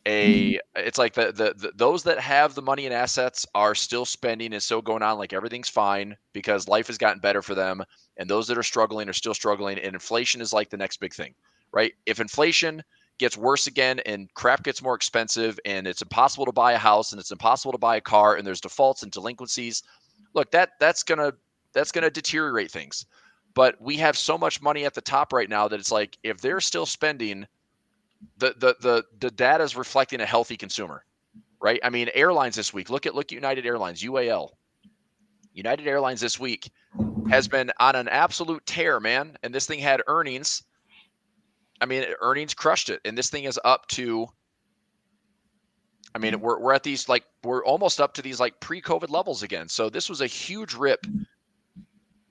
[SPEAKER 2] like the those that have the money and assets are still spending and still going on like everything's fine because life has gotten better for them. And those that are struggling are still struggling. And inflation is like the next big thing, right? If inflation gets worse again and crap gets more expensive and it's impossible to buy a house and it's impossible to buy a car and there's defaults and delinquencies, look, that's gonna deteriorate things. But we have so much money at the top right now that it's like if they're still spending, the data is reflecting a healthy consumer, right? I mean, airlines this week. Look at United Airlines, UAL. United Airlines this week has been on an absolute tear, man. And this thing had earnings. I mean, earnings crushed it, and this thing is up to. I mean, we're at these we're almost up to these pre-COVID levels again. So this was a huge rip.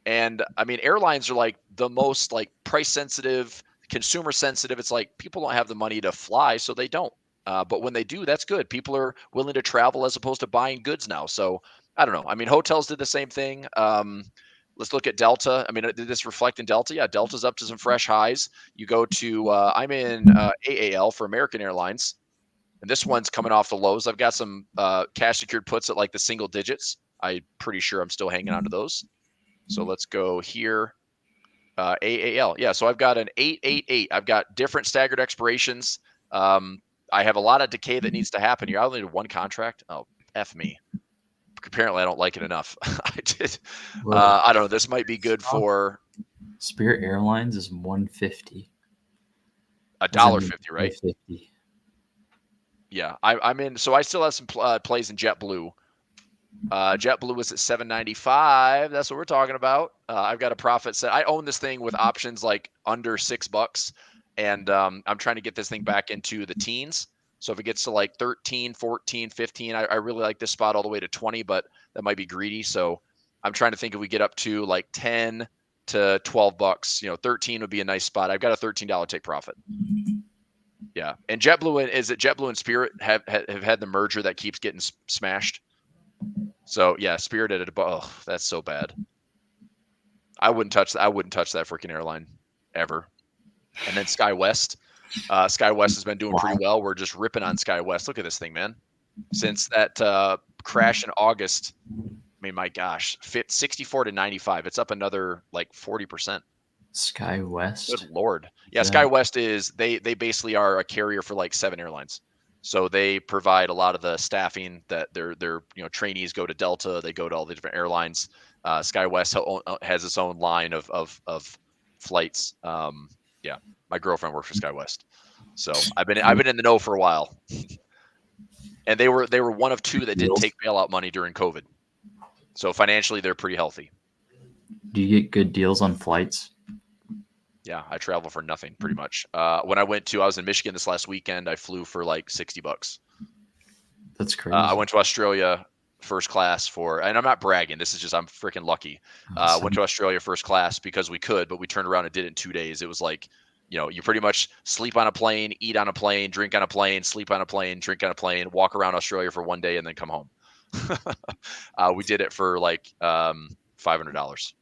[SPEAKER 2] And I mean, airlines are like the most price sensitive, consumer sensitive. It's like people don't have the money to fly, so they don't. But when they do, that's good. People are willing to travel as opposed to buying goods now. So I don't know. I mean, hotels did the same thing. Let's look at Delta. I mean, did this reflect in Delta? Yeah, Delta's up to some fresh highs. You go to, I'm in AAL for American Airlines, and this one's coming off the lows. I've got some cash secured puts at the single digits. I'm pretty sure I'm still hanging on to those. So let's go here. AAL. Yeah, so I've got an 888. I've got different staggered expirations. I have a lot of decay that needs to happen here. I only did one contract. Oh, F me. Apparently, I don't like it enough. I did. I don't know. This might be good for
[SPEAKER 3] Spirit Airlines is $150.
[SPEAKER 2] $1.50, right?
[SPEAKER 3] $1.50.
[SPEAKER 2] Yeah, I'm in. So I still have some plays in JetBlue. JetBlue was at $7.95. That's what we're talking about. I've got a profit set. I own this thing with options under $6, and I'm trying to get this thing back into the teens. So if it gets to 13, 14, 15, I really like this spot all the way to 20, but that might be greedy. So I'm trying to think if we get up to 10 to $12, 13 would be a nice spot. I've got a $13 take profit. Yeah. And JetBlue and Spirit have had the merger that keeps getting smashed. So yeah, Spirit at oh, that's so bad. I wouldn't touch that freaking airline ever. And then SkyWest. SkyWest has been doing pretty well. We're just ripping on SkyWest. Look at this thing, man. Since that crash in August, I mean, my gosh, 64 to 95. It's up another 40%.
[SPEAKER 3] SkyWest.
[SPEAKER 2] Good Lord. Yeah, SkyWest is they basically are a carrier for 7 airlines. So they provide a lot of the staffing that their trainees go to Delta. They go to all the different airlines. SkyWest has its own line of flights. Yeah, my girlfriend works for SkyWest, so I've been in the know for a while. And they were one of two that didn't
[SPEAKER 3] Deals?
[SPEAKER 2] take bailout money during COVID. So financially, they're pretty healthy.
[SPEAKER 3] Do you get good deals on flights?
[SPEAKER 2] Yeah, I travel for nothing pretty much. When I was in Michigan this last weekend, I flew for like $60.
[SPEAKER 3] That's crazy.
[SPEAKER 2] I went to Australia first class and I'm not bragging. This is just, I'm freaking lucky. Went to Australia first class because we could, but we turned around and did it in 2 days. It was like, you pretty much sleep on a plane, eat on a plane, drink on a plane, sleep on a plane, drink on a plane, walk around Australia for 1 day and then come home. We did it for like $500.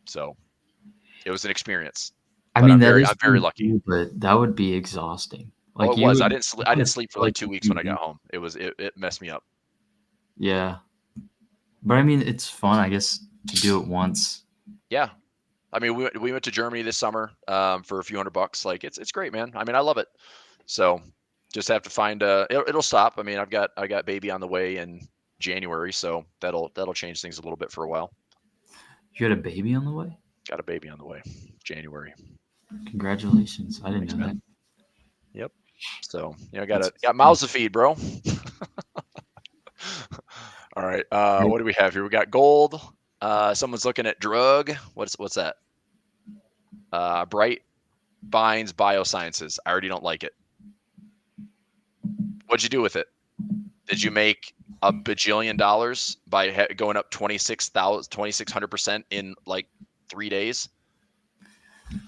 [SPEAKER 2] So it was an experience.
[SPEAKER 3] I
[SPEAKER 2] But
[SPEAKER 3] mean,
[SPEAKER 2] I'm very lucky.
[SPEAKER 3] cool, but that would be exhausting. Like
[SPEAKER 2] It was. I didn't sleep for like 2 weeks when I got home. It messed me up.
[SPEAKER 3] Yeah. But I mean, it's fun, I guess, to do it once.
[SPEAKER 2] Yeah. I mean, we went to Germany this summer for a few $100. Like it's great, man. I mean, I love it. So just have to find it'll stop. I mean, I got baby on the way in January, so that'll change things a little bit for a while.
[SPEAKER 3] You had a baby on the way?
[SPEAKER 2] Got a baby on the way, January.
[SPEAKER 3] Congratulations. I didn't
[SPEAKER 2] Thanks,
[SPEAKER 3] know
[SPEAKER 2] man.
[SPEAKER 3] that.
[SPEAKER 2] Yep. So, got mouths to feed, bro. All right. What do we have here? We got gold. Someone's looking at drug. What's that? Bright Binds Biosciences. I already don't like it. What'd you do with it? Did you make $1 bajillion by going up 2,600% in like 3 days?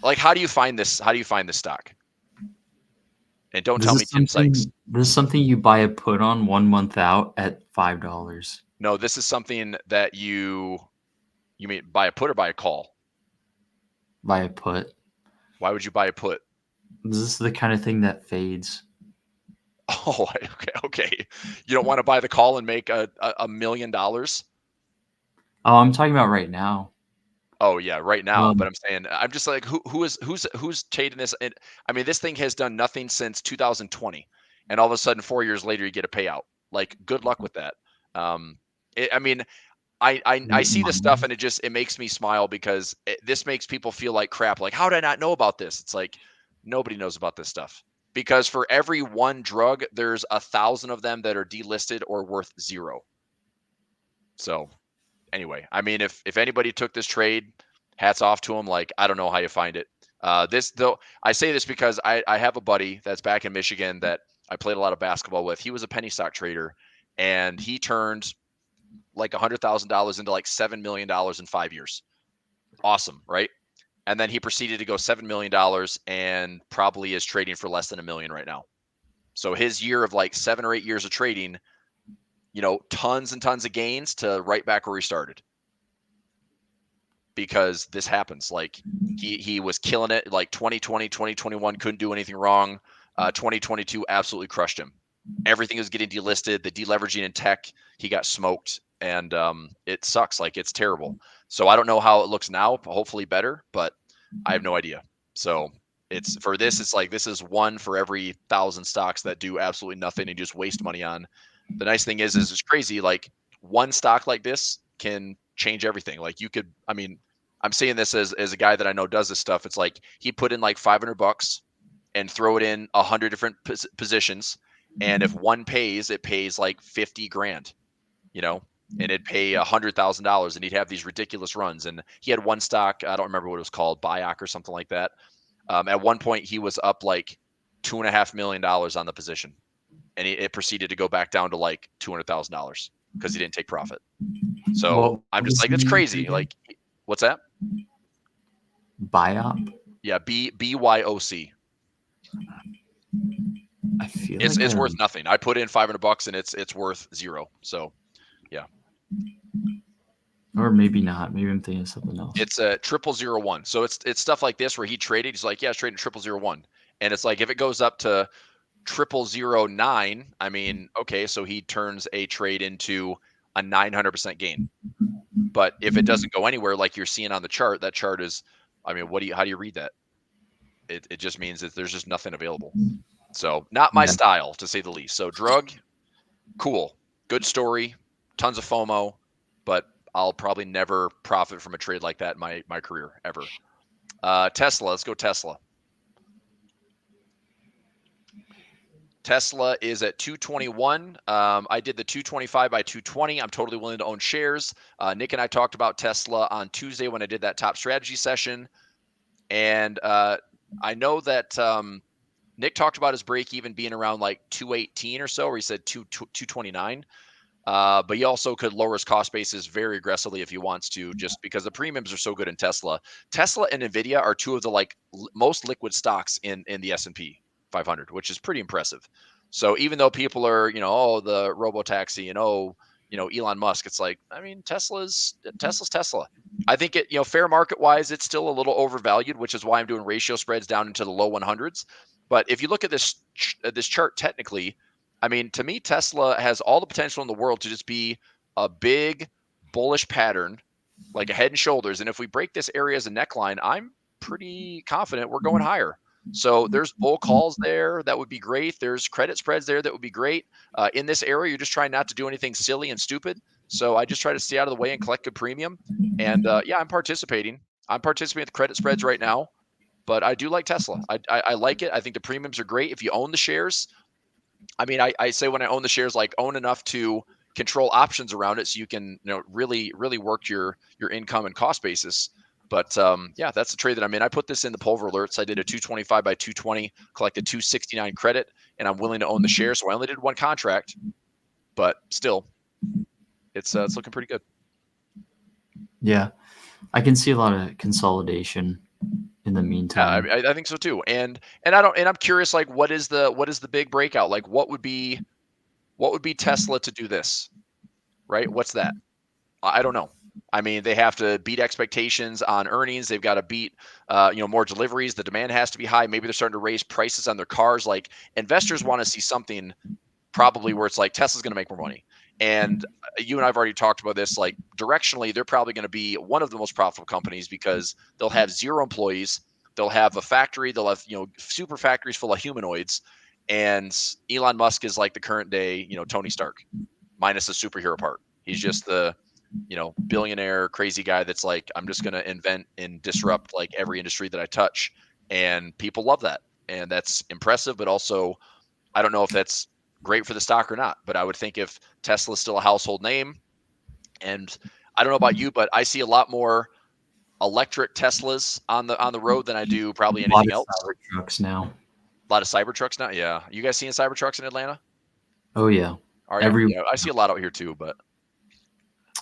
[SPEAKER 2] Like, how do you find this? How do you find this stock? And don't tell me Tim Sykes.
[SPEAKER 3] This is something you buy a put on 1 month out at $5.
[SPEAKER 2] No, this is something that you mean buy a put or buy a call?
[SPEAKER 3] Buy a put.
[SPEAKER 2] Why would you buy a put?
[SPEAKER 3] This is the kind of thing that fades.
[SPEAKER 2] Oh, okay. You don't want to buy the call and make $1 million?
[SPEAKER 3] Oh, I'm talking about right now.
[SPEAKER 2] Oh yeah, right now. But I'm saying, I'm just like, who's trading this? And I mean, this thing has done nothing since 2020, and all of a sudden 4 years later you get a payout. Like, good luck with that. I mean, I see this stuff and it makes me smile because this makes people feel like crap. Like, how did I not know about this? It's like, nobody knows about this stuff because for every one drug, there's 1,000 of them that are delisted or worth zero. So anyway, I mean, if anybody took this trade, hats off to them. Like, I don't know how you find it. This though, I say this because I have a buddy that's back in Michigan that I played a lot of basketball with. He was a penny stock trader, and he turned like $100,000 into like $7 million in 5 years. Awesome, right? And then he proceeded to go $7 million and probably is trading for less than $1 million right now. So his year of like 7 or 8 years of trading, tons and tons of gains to right back where he started. Because this happens. Like he was killing it. Like 2020, 2021 couldn't do anything wrong. 2022 absolutely crushed him. Everything was getting delisted. The deleveraging in tech, he got smoked, and it sucks. Like, it's terrible. So I don't know how it looks now. Hopefully better, but I have no idea. So it's like this is one for every 1,000 stocks that do absolutely nothing and just waste money on. The nice thing is it's crazy. Like, one stock like this can change everything. Like, I'm saying this as a guy that I know does this stuff. It's like he put in like $500 and throw it in 100 different positions. And if one pays, it pays like 50 grand, and it'd pay $100,000 and he'd have these ridiculous runs. And he had one stock, I don't remember what it was called, BIOC or something like that. At one point he was up like $2.5 million on the position, and it proceeded to go back down to like $200,000 because he didn't take profit. So I'm just like, it's crazy. Like, what's that?
[SPEAKER 3] BIOC?
[SPEAKER 2] Yeah. BYOC.
[SPEAKER 3] I feel
[SPEAKER 2] it's worth nothing. I put in $500 and it's worth zero. So yeah.
[SPEAKER 3] Or maybe not. Maybe I'm thinking of something else.
[SPEAKER 2] It's a 0001. So it's stuff like this where he traded. He's like, yeah, it's trading 0001. And it's like, if it goes up to 0009, I mean, okay, so he turns a trade into a 900% gain. But if it doesn't go anywhere, like you're seeing on the chart, that chart is, I mean, how do you read that? It just means that there's just nothing available. So not my style, to say the least. So drug, cool, good story, tons of FOMO, but I'll probably never profit from a trade like that in my career ever. Tesla, let's go Tesla. Tesla is at 221. I did the 225 by 220. I'm totally willing to own shares. Nick and I talked about Tesla on Tuesday when I did that top strategy session. And I know that Nick talked about his break even being around like 218 or so, or he said 229. But he also could lower his cost basis very aggressively if he wants to, just because the premiums are so good in Tesla. Tesla and Nvidia are two of the most liquid stocks in the S&P 500, which is pretty impressive. So even though people are, oh, the robo-taxi and Elon Musk, it's like, I mean, Tesla's Tesla. I think it, fair market wise, it's still a little overvalued, which is why I'm doing ratio spreads down into the low 100s. But if you look at this chart technically, I mean, to me, Tesla has all the potential in the world to just be a big bullish pattern, like a head and shoulders. And if we break this area as a neckline, I'm pretty confident we're going higher. So there's bull calls there. That would be great. There's credit spreads there. That would be great. In this area, you're just trying not to do anything silly and stupid. So I just try to stay out of the way and collect good premium. And yeah, I'm participating. I'm participating with credit spreads right now. But I do like Tesla. I like it. I think the premiums are great. If you own the shares, I mean, I say when I own the shares, like own enough to control options around it so you can, really, really work your income and cost basis. But yeah, that's the trade that I'm in. I put this in the Pulver alerts. I did a 225 by 220, collected 269 credit, and I'm willing to own the shares. So I only did one contract, but still, it's looking pretty good.
[SPEAKER 3] Yeah, I can see a lot of consolidation in the meantime.
[SPEAKER 2] Yeah, I think so too. And I'm curious, like, what is the big breakout? Like, what would be Tesla to do this, right? What's that? I don't know. I mean, they have to beat expectations on earnings. They've got to beat, more deliveries. The demand has to be high. Maybe they're starting to raise prices on their cars. Like, investors want to see something probably where it's like Tesla's going to make more money. And you and I've already talked about this. Like, directionally, they're probably going to be one of the most profitable companies because they'll have 0 employees. They'll have a factory. They'll have, super factories full of humanoids. And Elon Musk is like the current day, Tony Stark, minus the superhero part. He's just the, billionaire crazy guy that's like, I'm just going to invent and disrupt like every industry that I touch. And people love that. And that's impressive, but also I don't know if that's great for the stock or not. But I would think if Tesla's still a household name, and I don't know about you, but I see a lot more electric Teslas on the road than I do probably anything else.
[SPEAKER 3] Trucks now.
[SPEAKER 2] A lot of Cybertrucks now. Yeah. You guys seeing Cybertrucks in Atlanta?
[SPEAKER 3] Oh yeah.
[SPEAKER 2] Yeah, I see a lot out here too, but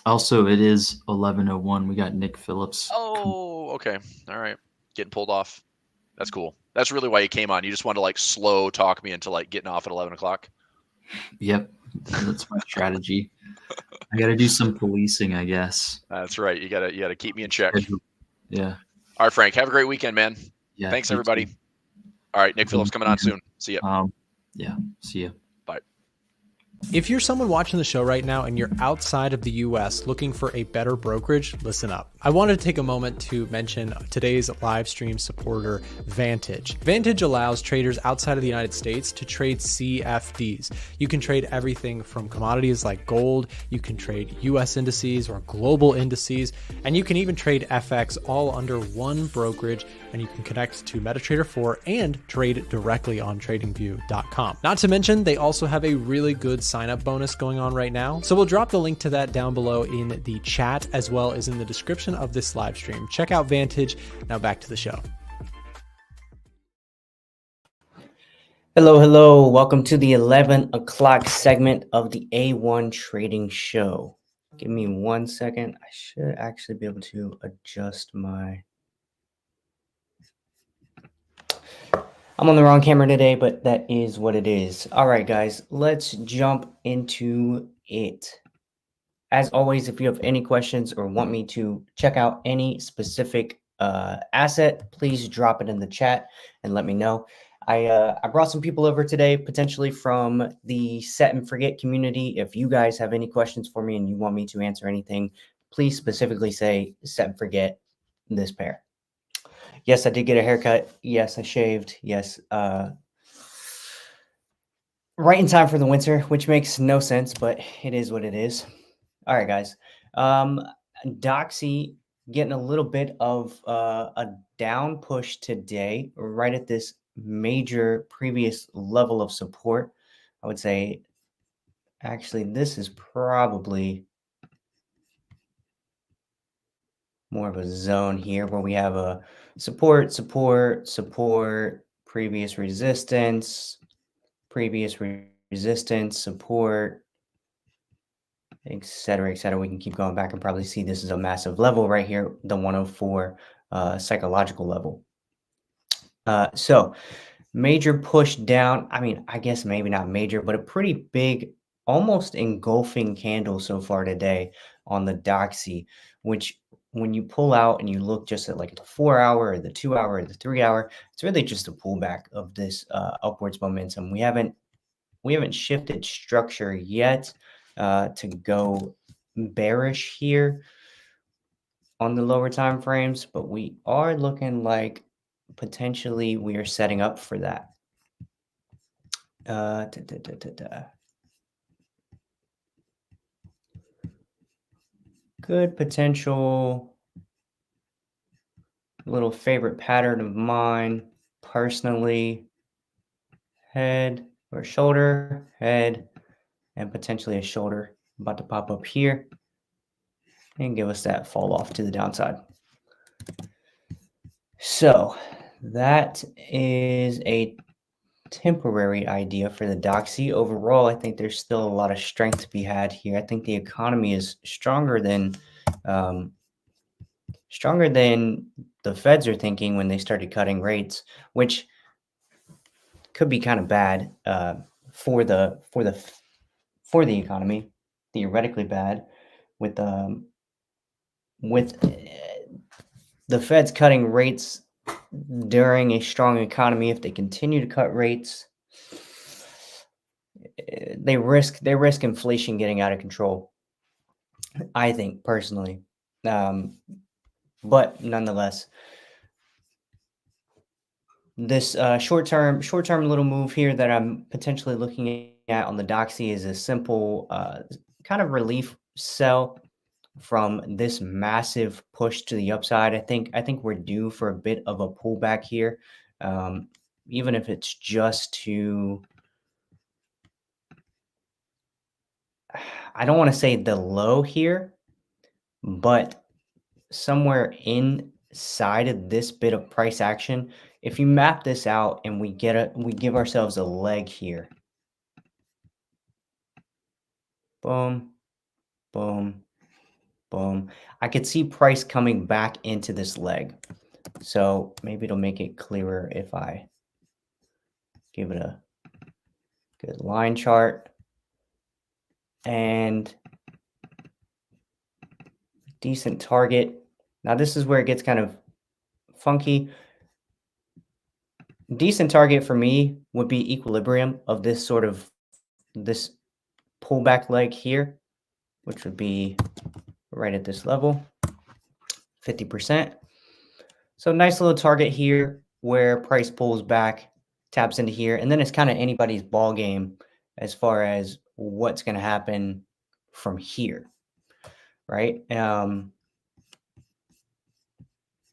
[SPEAKER 3] also it is 11:01. We got Nick Phillips.
[SPEAKER 2] Oh, okay. All right. Getting pulled off. That's cool. That's really why you came on. You just wanted to like slow talk me into like getting off at 11 o'clock.
[SPEAKER 3] Yep. That's my strategy. I got to do some policing, I guess.
[SPEAKER 2] That's right. You gotta keep me in check.
[SPEAKER 3] Yeah.
[SPEAKER 2] All right, Frank. Have a great weekend, man.
[SPEAKER 3] Yeah.
[SPEAKER 2] Thanks, everybody.
[SPEAKER 3] Too.
[SPEAKER 2] All right, Nick Phillips coming on soon. See ya.
[SPEAKER 3] Yeah. See ya.
[SPEAKER 2] Bye.
[SPEAKER 1] If you're someone watching the show right now and you're outside of the US looking for a better brokerage, listen up. I wanted to take a moment to mention today's live stream supporter, Vantage. Vantage allows traders outside of the United States to trade CFDs. You can trade everything from commodities like gold, you can trade US indices or global indices, and you can even trade FX all under one brokerage, and you can connect to MetaTrader 4 and trade directly on tradingview.com. Not to mention, they also have a really good sign-up bonus going on right now. So we'll drop the link to that down below in the chat as well as in the description of this live stream. Check out Vantage. Now back to the show.
[SPEAKER 4] Hello. Welcome to the 11 o'clock segment of the A1 Trading Show. Give me 1 second. I should actually be able to adjust my... I'm on the wrong camera today, but that is what it is. All right, guys, let's jump into it. As always, if you have any questions or want me to check out any specific asset, please drop it in the chat and let me know. I brought some people over today, potentially from the Set and Forget community. If you guys have any questions for me and you want me to answer anything, please specifically say Set and Forget this pair. Yes, I did get a haircut. Yes, I shaved. Yes. Right in time for the winter, which makes no sense, but it is what it is. All right, guys. Doxy getting a little bit of a down push today, right at this major previous level of support. I would say, actually, this is probably more of a zone here where we have a support, previous resistance, support, etc., etc. We can keep going back and probably see this is a massive level right here, the 104 psychological level. So major push down. I mean, I guess maybe not major, but a pretty big, almost engulfing candle so far today on the Doxy, which when you pull out and you look just at like the 4 hour or the 2 hour or the 3 hour, it's really just a pullback of this upwards momentum. We haven't shifted structure yet to go bearish here on the lower time frames, but we are looking like potentially we are setting up for that. Good potential. Little favorite pattern of mine personally. Head or shoulder, head, and potentially a shoulder about to pop up here and give us that fall off to the downside. So that is a temporary idea for the Doxy. Overall, I think there's still a lot of strength to be had here. I think the economy is stronger than the Feds are thinking when they started cutting rates, which could be kind of bad for the economy, theoretically bad, with the Feds cutting rates during a strong economy. If they continue to cut rates, they risk inflation getting out of control, I think, personally. But nonetheless, this short-term little move here that I'm potentially looking at on the Doxy is a simple kind of relief sell from this massive push to the upside. I think we're due for a bit of a pullback here, even if it's just to, I don't want to say the low here, but somewhere inside of this bit of price action. If you map this out and we give ourselves a leg here, boom, boom, boom, I could see price coming back into this leg. So maybe it'll make it clearer if I give it a good line chart and decent target. Now this is where it gets kind of funky. Decent target for me would be equilibrium of this pullback leg here, which would be right at this level, 50%. So nice little target here where price pulls back, taps into here, and then it's kind of anybody's ball game as far as what's going to happen from here, right? And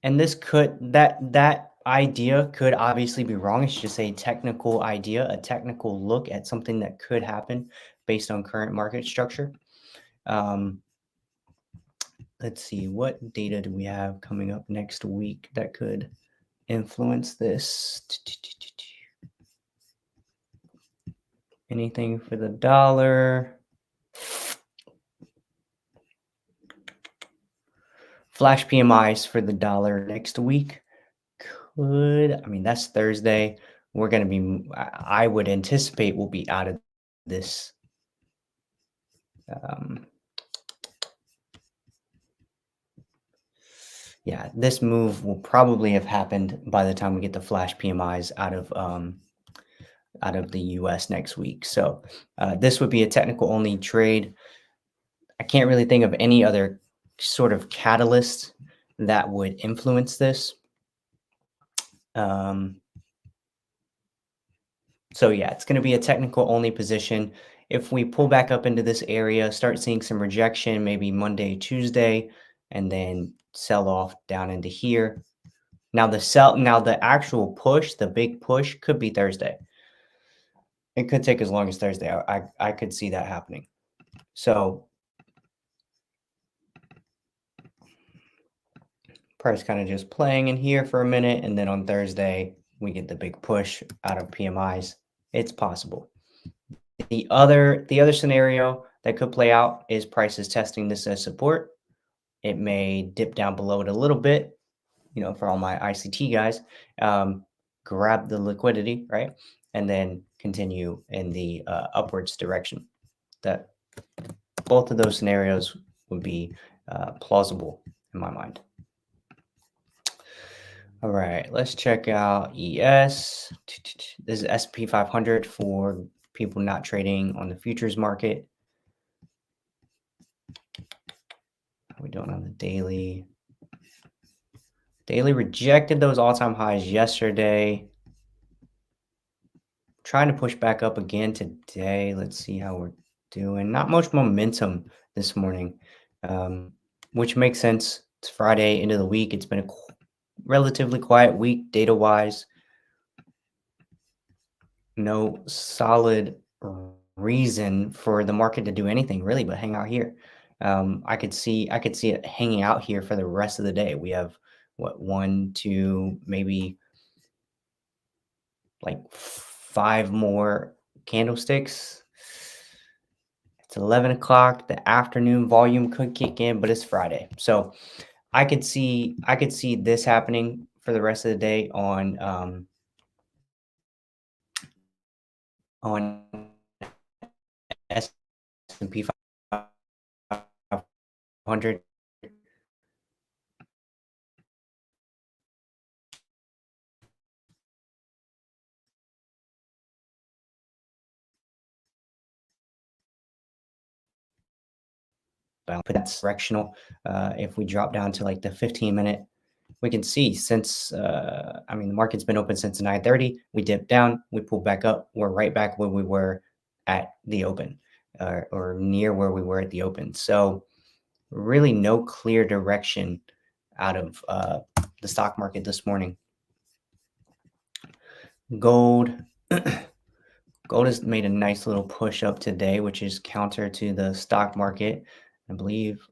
[SPEAKER 4] this that idea could obviously be wrong. It's just a technical idea, a technical look at something that could happen based on current market structure. Let's see, what data do we have coming up next week that could influence this? Anything for the dollar? Flash PMIs for the dollar next week could, I mean, that's Thursday. We're going to be, I would anticipate we'll be out of this. Yeah, this move will probably have happened by the time we get the flash PMIs out of the US next week. So this would be a technical only trade. I can't really think of any other sort of catalyst that would influence this. So yeah, it's going to be a technical only position. If we pull back up into this area, start seeing some rejection, maybe Monday, Tuesday, and then sell off down into here, Now the actual push, the big push could be Thursday. It could take as long as Thursday. I could see that happening. So price kind of just playing in here for a minute, and then on Thursday we get the big push out of PMIs. It's possible. The other scenario that could play out is prices testing this as support. It may dip down below it a little bit, you know, for all my ICT guys, grab the liquidity, right? And then continue in the upwards direction. That both of those scenarios would be plausible in my mind. All right, let's check out ES. This is S&P 500 for people not trading on the futures market. How are we doing on the daily? Daily rejected those all-time highs yesterday. Trying to push back up again today. Let's see how we're doing. Not much momentum this morning, which makes sense. It's Friday, end of the week. It's been a relatively quiet week data-wise. No solid reason for the market to do anything really but hang out here. I could see it hanging out here for the rest of the day. We have what, 1, 2, maybe like 5 more candlesticks. It's 11 o'clock. The afternoon volume could kick in, but it's Friday, so I could see this happening for the rest of the day on S&P 500. But that's directional. If we drop down to like the 15-minute, we can see since the market's been open since 9:30. We dipped down, we pulled back up. We're right back where we were at the open, or near where we were at the open. So really no clear direction out of the stock market this morning. Gold. Gold has made a nice little push up today, which is counter to the stock market. I believe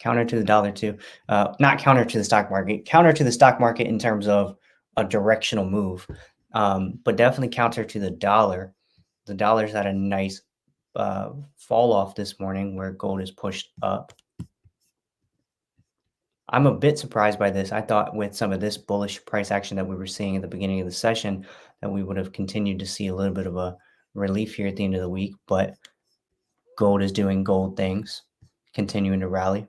[SPEAKER 4] counter to the dollar too. Not counter to the stock market, counter to the stock market in terms of a directional move, but definitely counter to the dollar. The dollar's had a nice fall off this morning where gold is pushed up. I'm a bit surprised by this. I thought with some of this bullish price action that we were seeing at the beginning of the session that we would have continued to see a little bit of a relief here at the end of the week, but gold is doing gold things, continuing to rally.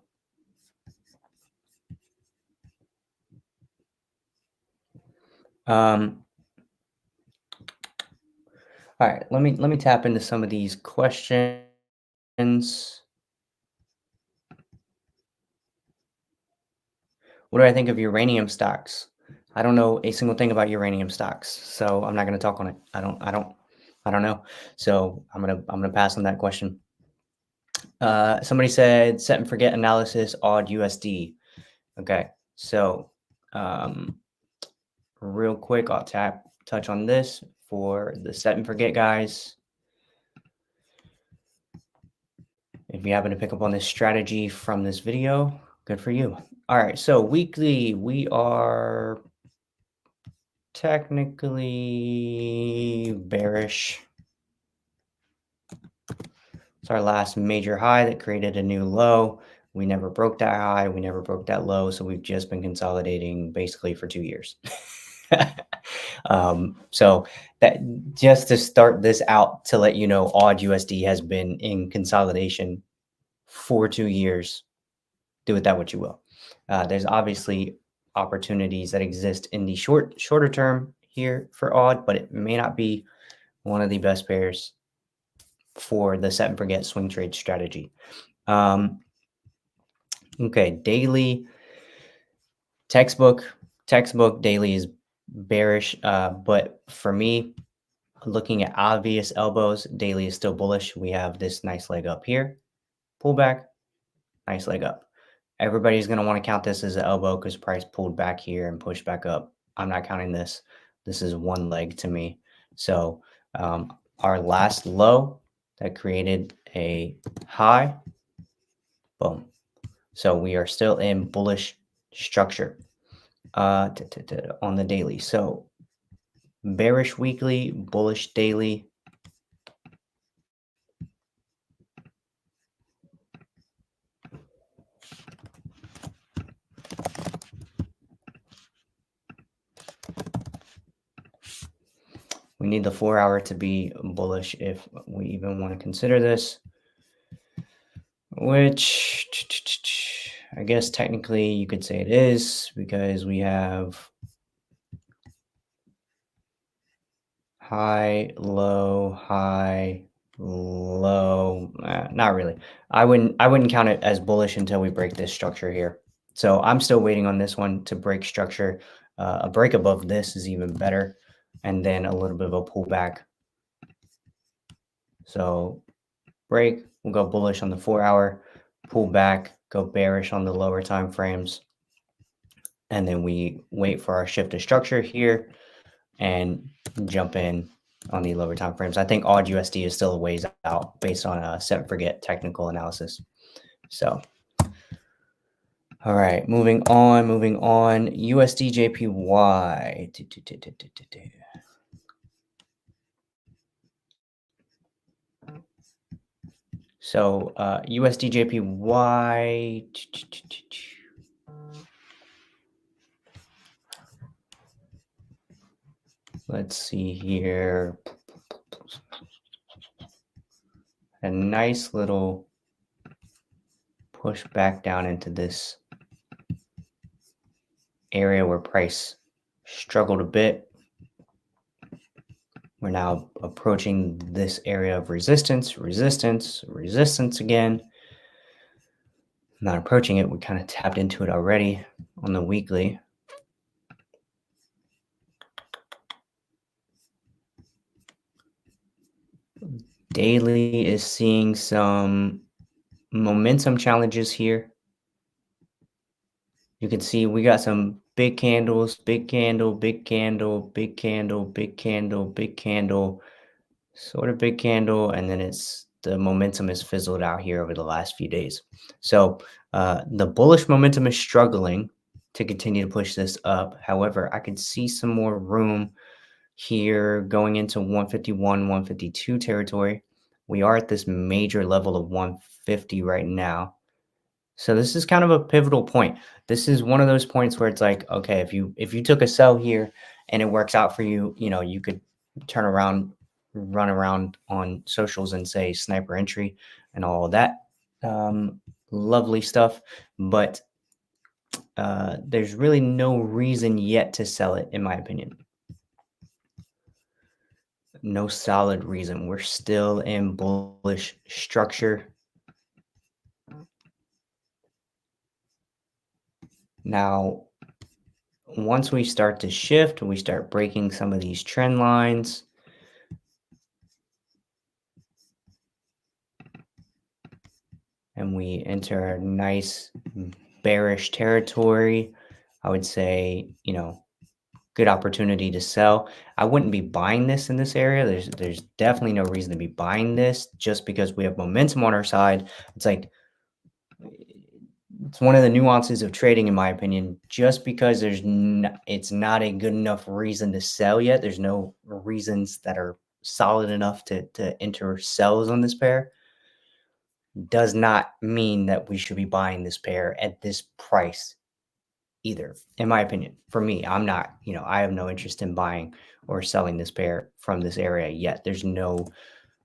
[SPEAKER 4] All right, let me tap into some of these questions. What do I think of uranium stocks? I don't know a single thing about uranium stocks, so I'm not going to talk on it. I don't know. So I'm gonna pass on that question. Somebody said set and forget analysis odd USD. Okay, so real quick, I'll touch on this for the set and forget guys. If you happen to pick up on this strategy from this video, good for you. All right, so weekly, we are technically bearish. It's our last major high that created a new low. We never broke that high. We never broke that low. So we've just been consolidating basically for 2 years. So that just to start this out to let you know, odd USD has been in consolidation for 2 years. Do with that what you will. There's obviously opportunities that exist in the shorter term here for odd, but it may not be one of the best pairs for the set and forget swing trade strategy. Okay, daily textbook daily is bearish, but for me, looking at obvious elbows, daily is still bullish. We have this nice leg up here, pullback, nice leg up. everybody's going to want to count this as an elbow because price pulled back here and pushed back up. I'm not counting this. This is one leg to me. So our last low that created a high, boom. So we are still in bullish structure on the daily. So bearish weekly, bullish daily. We need the 4 hour to be bullish if we even want to consider this, which I guess technically you could say it is because we have high, low, not really. I wouldn't count it as bullish until we break this structure here. So I'm still waiting on this one to break structure. A break above this is even better. And then a little bit of a pullback. So break, we'll go bullish on the 4 hour, pull back, go bearish on the lower time frames. And then we wait for our shift to structure here and jump in on the lower time frames. I think odd USD is still a ways out based on a set and forget technical analysis. So, all right, moving on. USD JPY. So USD JPY. Let's see here. A nice little push back down into this area where price struggled a bit. We're now approaching this area of resistance again. Not approaching it, we kind of tapped into it already on the weekly. Daily is seeing some momentum challenges here. You can see we got some big candles, big candle, big candle, big candle, big candle, big candle, sort of big candle, and then the momentum is fizzled out here over the last few days. So the bullish momentum is struggling to continue to push this up. However, I could see some more room here going into 151, 152 territory. We are at this major level of 150 right now. So this is kind of a pivotal point. This is one of those points where it's like, okay, if you took a sell here and it works out for you, you could turn around, run around on socials and say sniper entry and all of that lovely stuff. But there's really no reason yet to sell it, in my opinion. No solid reason. We're still in bullish structure. Now, once we start to shift, we start breaking some of these trend lines. And we enter a nice bearish territory. I would say, good opportunity to sell. I wouldn't be buying this in this area. There's definitely no reason to be buying this just because we have momentum on our side. It's like, it's one of the nuances of trading, in my opinion. Just because it's not a good enough reason to sell yet. There's no reasons that are solid enough to enter sells on this pair. Does not mean that we should be buying this pair at this price either, in my opinion. For me, I'm not, I have no interest in buying or selling this pair from this area yet.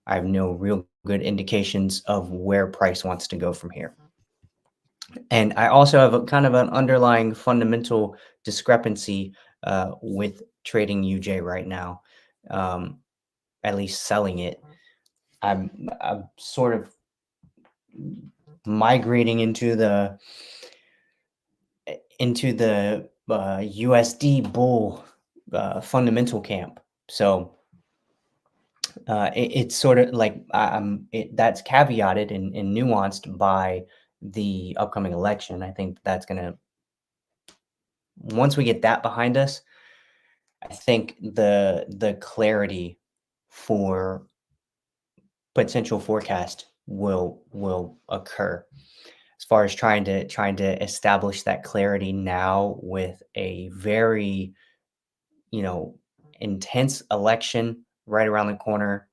[SPEAKER 4] I have no real good indications of where price wants to go from here. And I also have a kind of an underlying fundamental discrepancy with trading UJ right now, at least selling it. I'm sort of migrating into the USD bull fundamental camp. So it's sort of like that's caveated and nuanced by the upcoming election. I think that's going to, once we get that behind us, I think the clarity for potential forecast will occur. As far as trying to establish that clarity now with a very, intense election right around the corner,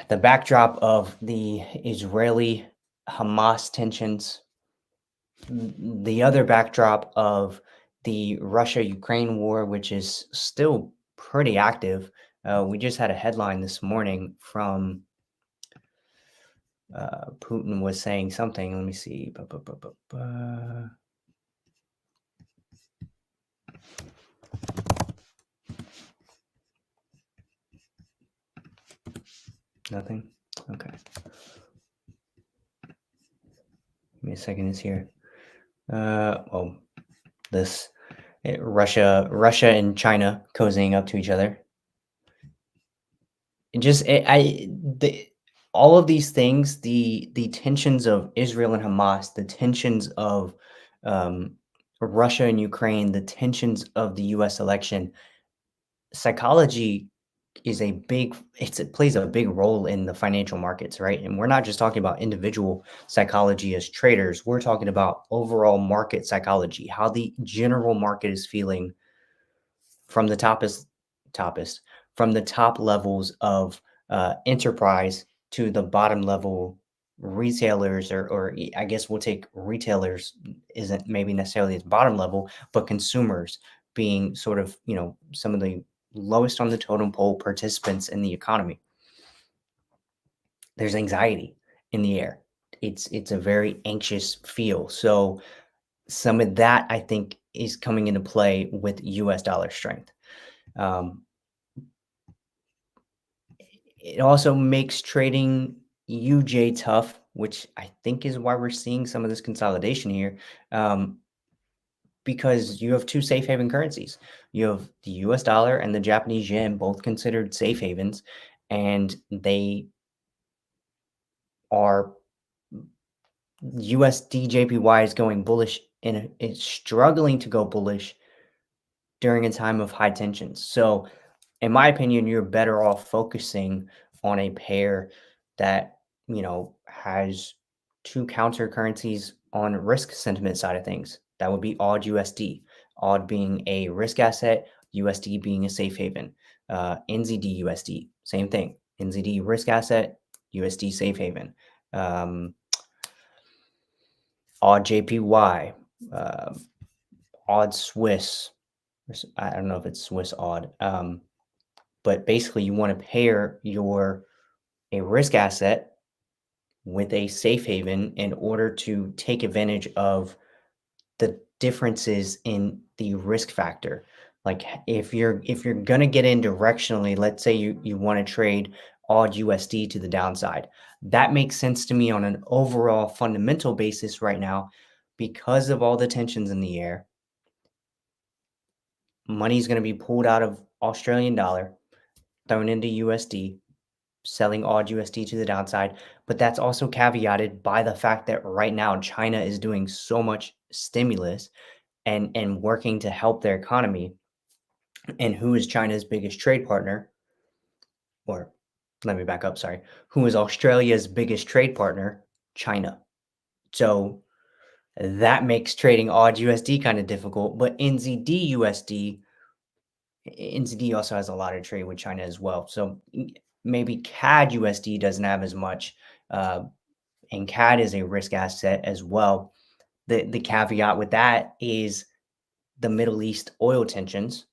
[SPEAKER 4] the backdrop of the Israeli Hamas tensions, the other backdrop of the Russia-Ukraine war, which is still pretty active. We just had a headline this morning from Putin was saying something. Let me see. Nothing? Okay. Give me a second. It's here. Russia and China cozying up to each other. All of these things, the tensions of Israel and Hamas, the tensions of Russia and Ukraine, the tensions of the U.S. election, psychology it plays a big role in the financial markets, right? And we're not just talking about individual psychology as traders. We're talking about overall market psychology, how the general market is feeling from the from the top levels of enterprise to the bottom level retailers, or I guess we'll take retailers isn't maybe necessarily at bottom level, but consumers being sort of, some of the lowest on the totem pole participants in the economy. There's anxiety in the air. It's a very anxious feel. So some of that, I think, is coming into play with US dollar strength. It also makes trading UJ tough, which I think is why we're seeing some of this consolidation here. Because you have two safe haven currencies. You have the US dollar and the Japanese yen, both considered safe havens, and they are USD JPY is going bullish and it's struggling to go bullish during a time of high tensions. So in my opinion, you're better off focusing on a pair that, has two counter currencies on risk sentiment side of things. That would be AUD USD, AUD being a risk asset, USD being a safe haven. NZD USD, same thing. NZD risk asset, USD safe haven. AUD JPY, AUD Swiss. I don't know if it's Swiss AUD. But basically, you want to pair a risk asset with a safe haven in order to take advantage of the differences in the risk factor. Like if you're gonna get in directionally, let's say you want to trade AUD USD to the downside. That makes sense to me on an overall fundamental basis right now because of all the tensions in the air. Money is going to be pulled out of Australian dollar, thrown into USD, selling AUD USD to the downside. But that's also caveated by the fact that right now China is doing so much stimulus and working to help their economy. And who is China's biggest trade partner? Or let me back up, sorry. Who is Australia's biggest trade partner? China. So that makes trading AUD USD kind of difficult, but NZD also has a lot of trade with China as well. So maybe CAD USD doesn't have as much, and CAD is a risk asset as well. The caveat with that is the Middle East oil tensions.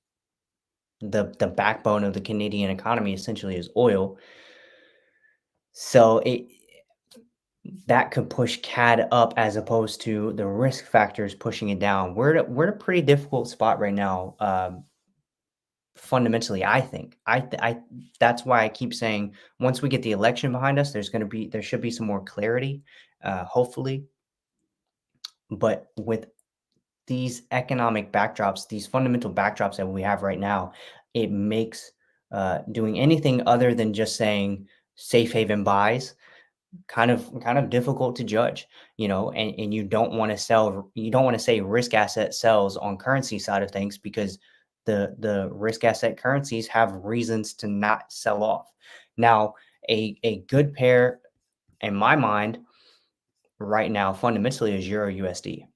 [SPEAKER 4] The backbone of the Canadian economy essentially is oil. So that could push CAD up as opposed to the risk factors pushing it down. We're at a pretty difficult spot right now. Fundamentally, I think that's why I keep saying once we get the election behind us, there should be some more clarity, hopefully. But with these economic backdrops, these fundamental backdrops that we have right now, it makes doing anything other than just saying safe haven buys kind of difficult to judge, and you don't want to say risk asset sells on currency side of things, because the risk asset currencies have reasons to not sell off. Now, a good pair in my mind right now fundamentally is Euro USD.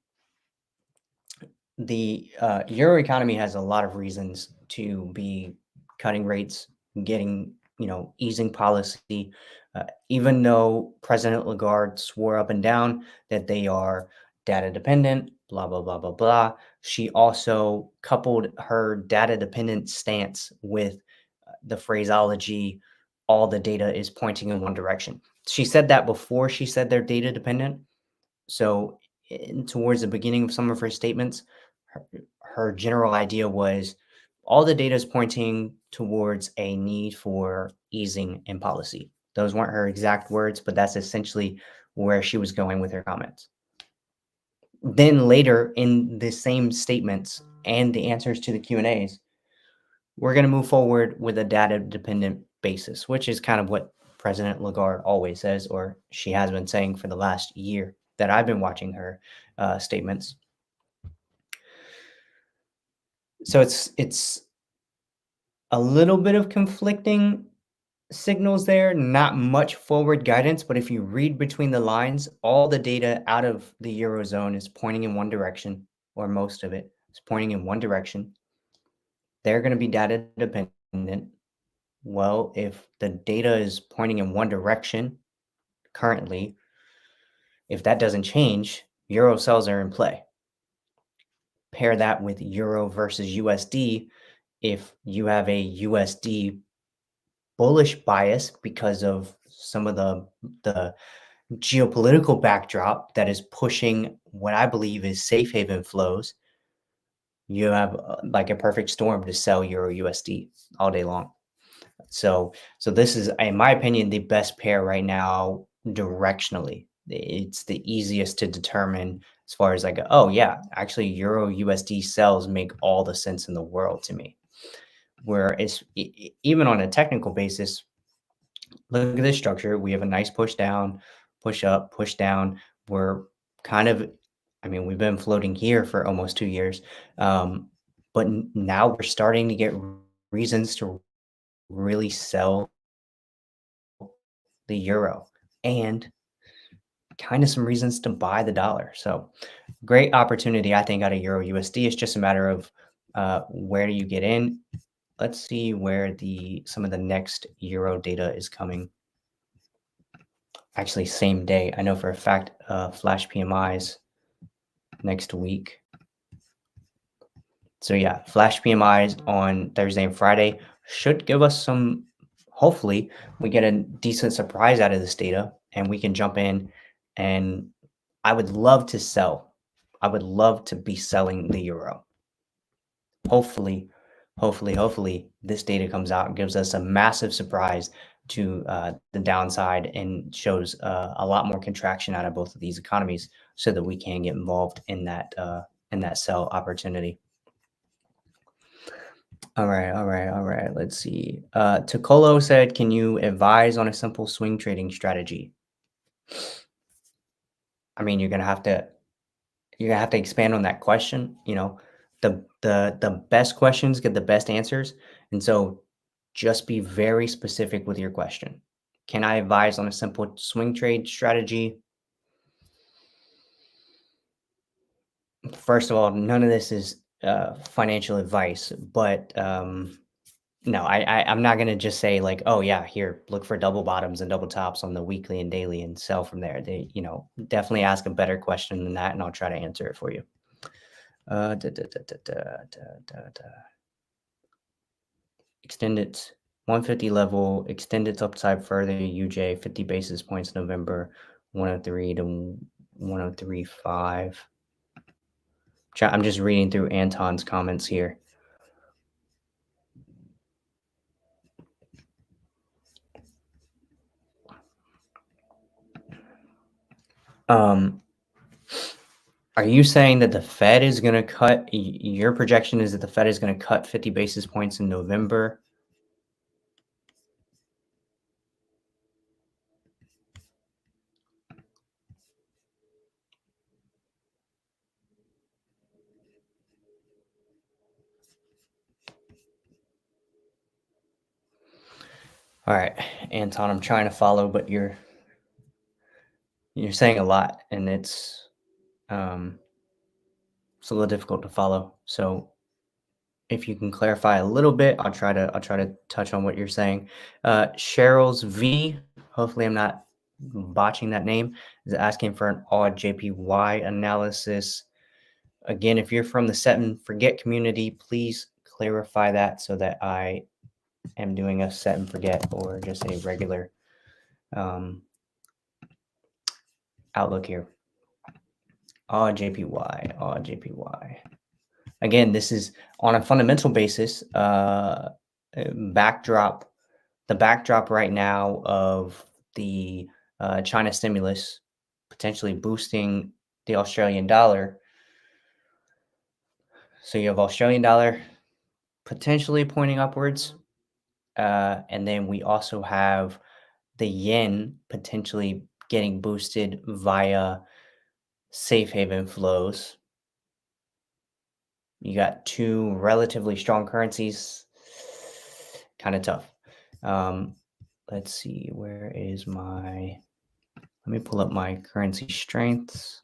[SPEAKER 4] The Euro economy has a lot of reasons to be cutting rates, getting, easing policy, even though President Lagarde swore up and down that they are data dependent, blah, blah, blah, blah, blah. She also coupled her data dependent stance with the phraseology, all the data is pointing in one direction. She said that before she said they're data dependent. So towards the beginning of some of her statements, her general idea was all the data is pointing towards a need for easing in policy. Those weren't her exact words, but that's essentially where she was going with her comments. Then later in the same statements and the answers to the Q&As, we're going to move forward with a data dependent basis, which is kind of what President Lagarde always says, or she has been saying for the last year that I've been watching her statements. So it's a little bit of conflicting signals there, not much forward guidance, but if you read between the lines, all the data out of the Eurozone is pointing in one direction, or most of it is pointing in one direction. They're going to be data dependent. Well, if the data is pointing in one direction currently, if that doesn't change, Euro sells are in play. Pair that with Euro versus USD. If you have a USD bullish bias because of some of the geopolitical backdrop that is pushing what I believe is safe haven flows, you have like a perfect storm to sell Euro USD all day long. So this is, in my opinion, the best pair right now directionally. It's the easiest to determine as far as like, oh yeah, actually Euro USD sells make all the sense in the world to me. Where it's even on a technical basis, look at this structure. We have a nice push down, push up, push down. We're kind of, we've been floating here for almost 2 years. But now we're starting to get reasons to really sell the euro and kind of some reasons to buy the dollar. So great opportunity, I think, out of Euro USD. It's just a matter of where do you get in. Let's see where some of the next euro data is coming. Actually, same day. I know for a fact, flash PMIs next week. So yeah, flash PMIs on Thursday and Friday should give us some, hopefully we get a decent surprise out of this data and we can jump in, and I would love to sell. I would love to be selling the euro. Hopefully this data comes out and gives us a massive surprise to the downside and shows a lot more contraction out of both of these economies so that we can get involved in that sell opportunity. All right. Let's see. Tocolo said, can you advise on a simple swing trading strategy? You're gonna have to expand on that question. The best questions get the best answers. And so just be very specific with your question. Can I advise on a simple swing trade strategy? First of all, none of this is financial advice, but no, I'm not going to just say like, oh yeah, here, look for double bottoms and double tops on the weekly and daily and sell from there. They, definitely ask a better question than that, and I'll try to answer it for you. Extend it 150 level, extend its upside further, UJ 50 basis points November, 103 to 103.5. I'm just reading through Anton's comments here. Are you saying that the Fed is going to cut? Your projection is that the Fed is going to cut 50 basis points in November? All right, Anton, I'm trying to follow, but you're saying a lot, and it's a little difficult to follow. So if you can clarify a little bit, I'll try to touch on what you're saying. Cheryl's V, hopefully I'm not botching that name, is asking for an odd JPY analysis. Again, if you're from the set and forget community, please clarify that so that I am doing a set and forget or just a regular outlook here. Odd JPY. Again, this is on a fundamental basis. Backdrop. The backdrop right now of the China stimulus potentially boosting the Australian dollar. So you have Australian dollar potentially pointing upwards. And then we also have the yen potentially getting boosted via safe haven flows. You got two relatively strong currencies. Kind of tough. Let's see. Where is my... Let me pull up my currency strengths.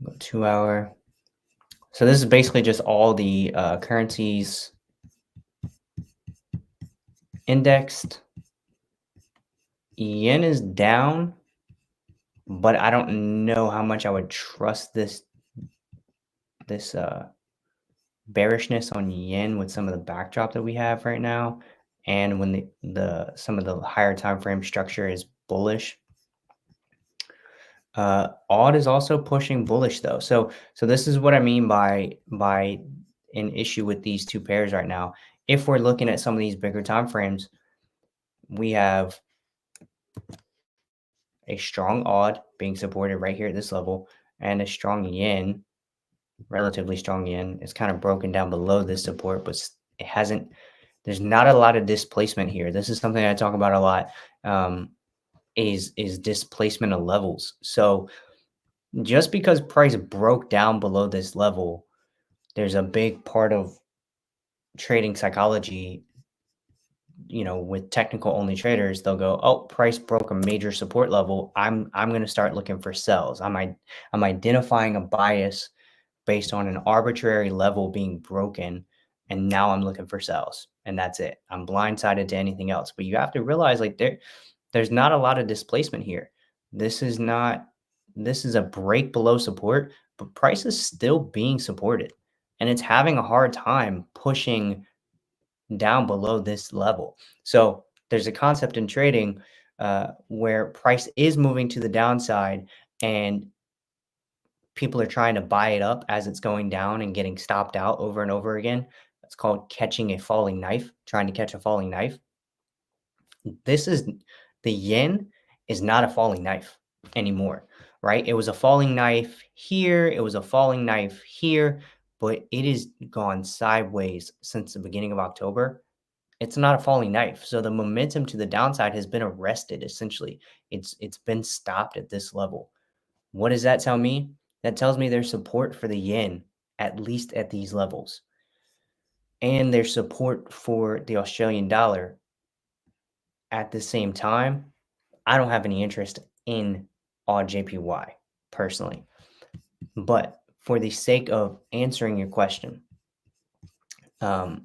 [SPEAKER 4] Go 2 hour. So this is basically just all the currencies indexed. Yen is down, but I don't know how much I would trust this bearishness on yen with some of the backdrop that we have right now, and when the some of the higher time frame structure is bullish. Odd is also pushing bullish though. So this is what I mean by an issue with these two pairs right now. If we're looking at some of these bigger time frames, we have a strong odd being supported right here at this level, and a strong yen, relatively strong yen. It's kind of broken down below this support, but it hasn't. There's not a lot of displacement here. This is something I talk about a lot. Is displacement of levels. So just because price broke down below this level, there's a big part of trading psychology, with technical only traders. They'll go, oh, price broke a major support level. I'm going to start looking for sells. I'm identifying a bias based on an arbitrary level being broken, and now I'm looking for sells, and that's it. I'm blindsided to anything else. But you have to realize, like, there's not a lot of displacement here. This is a break below support, but price is still being supported, and it's having a hard time pushing down below this level. So there's a concept in trading where price is moving to the downside, and people are trying to buy it up as it's going down and getting stopped out over and over again. It's called catching a falling knife, trying to catch a falling knife. The yen is not a falling knife anymore, right? It was a falling knife here. It was a falling knife here, but it has gone sideways since the beginning of October. It's not a falling knife. So the momentum to the downside has been arrested, essentially. It's been stopped at this level. What does that tell me? That tells me there's support for the yen, at least at these levels. And there's support for the Australian dollar at the same time. I don't have any interest in odd JPY personally. But for the sake of answering your question, Cheryl's,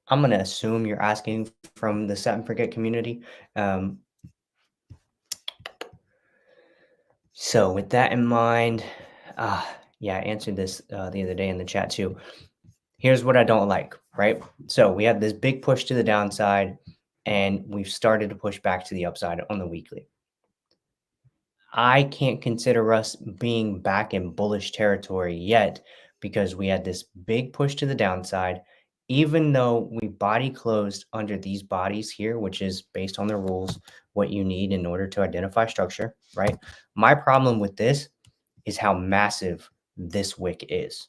[SPEAKER 4] I'm going to assume you're asking from the set and forget community. So with that in mind, I answered this the other day in the chat too. Here's what I don't like, right? So we have this big push to the downside, and we've started to push back to the upside on the weekly. I can't consider us being back in bullish territory yet because we had this big push to the downside, even though we body closed under these bodies here, which is based on the rules, what you need in order to identify structure, right? My problem with this is how massive this wick is.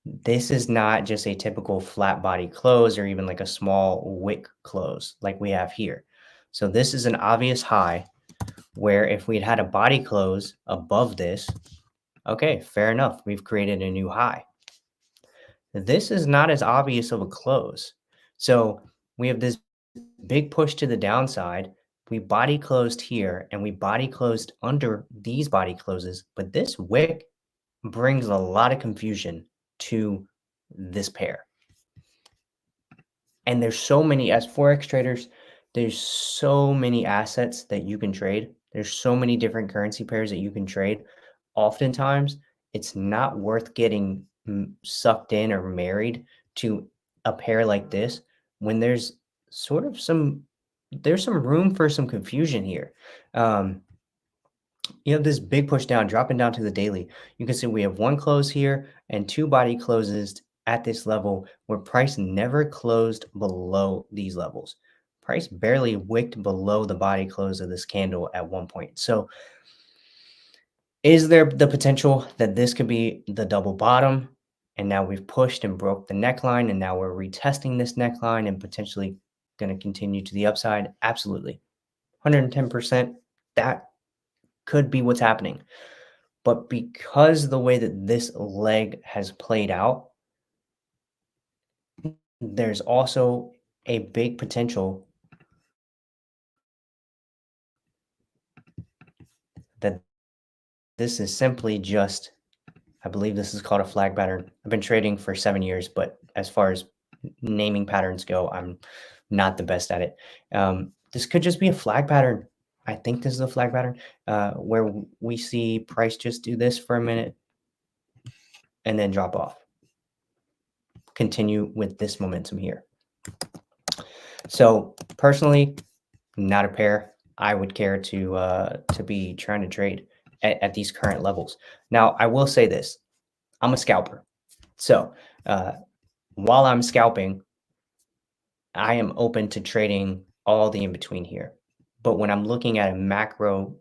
[SPEAKER 4] This is not just a typical flat body close or even like a small wick close like we have here. So this is an obvious high where if we'd had a body close above this, okay, fair enough. We've created a new high. This is not as obvious of a close. So we have this big push to the downside. We body closed here and we body closed under these body closes, but this wick brings a lot of confusion to this pair. And there's so many, as Forex traders, there's so many assets that you can trade. There's so many different currency pairs that you can trade. Oftentimes, it's not worth getting sucked in or married to a pair like this when there's sort of there's some room for some confusion here. You have this big push down, dropping down to the daily. You can see we have one close here and two body closes at this level where price never closed below these levels. Price barely wicked below the body close of this candle at one point. So is there the potential that this could be the double bottom? And now we've pushed and broke the neckline, and now we're retesting this neckline and potentially going to continue to the upside? Absolutely. 110%. That could be what's happening. But because the way that this leg has played out, there's also a big potential that this is simply just, I believe this is called a flag pattern. I've been trading for 7 years, but as far as naming patterns go, I'm not the best at it. This could just be a flag pattern. I think this is a flag pattern where we see price just do this for a minute and then drop off. Continue with this momentum here. So personally, not a pair I would care to be trying to trade at these current levels. Now, I will say this. I'm a scalper. So while I'm scalping, I am open to trading all the in-between here. But when I'm looking at a macro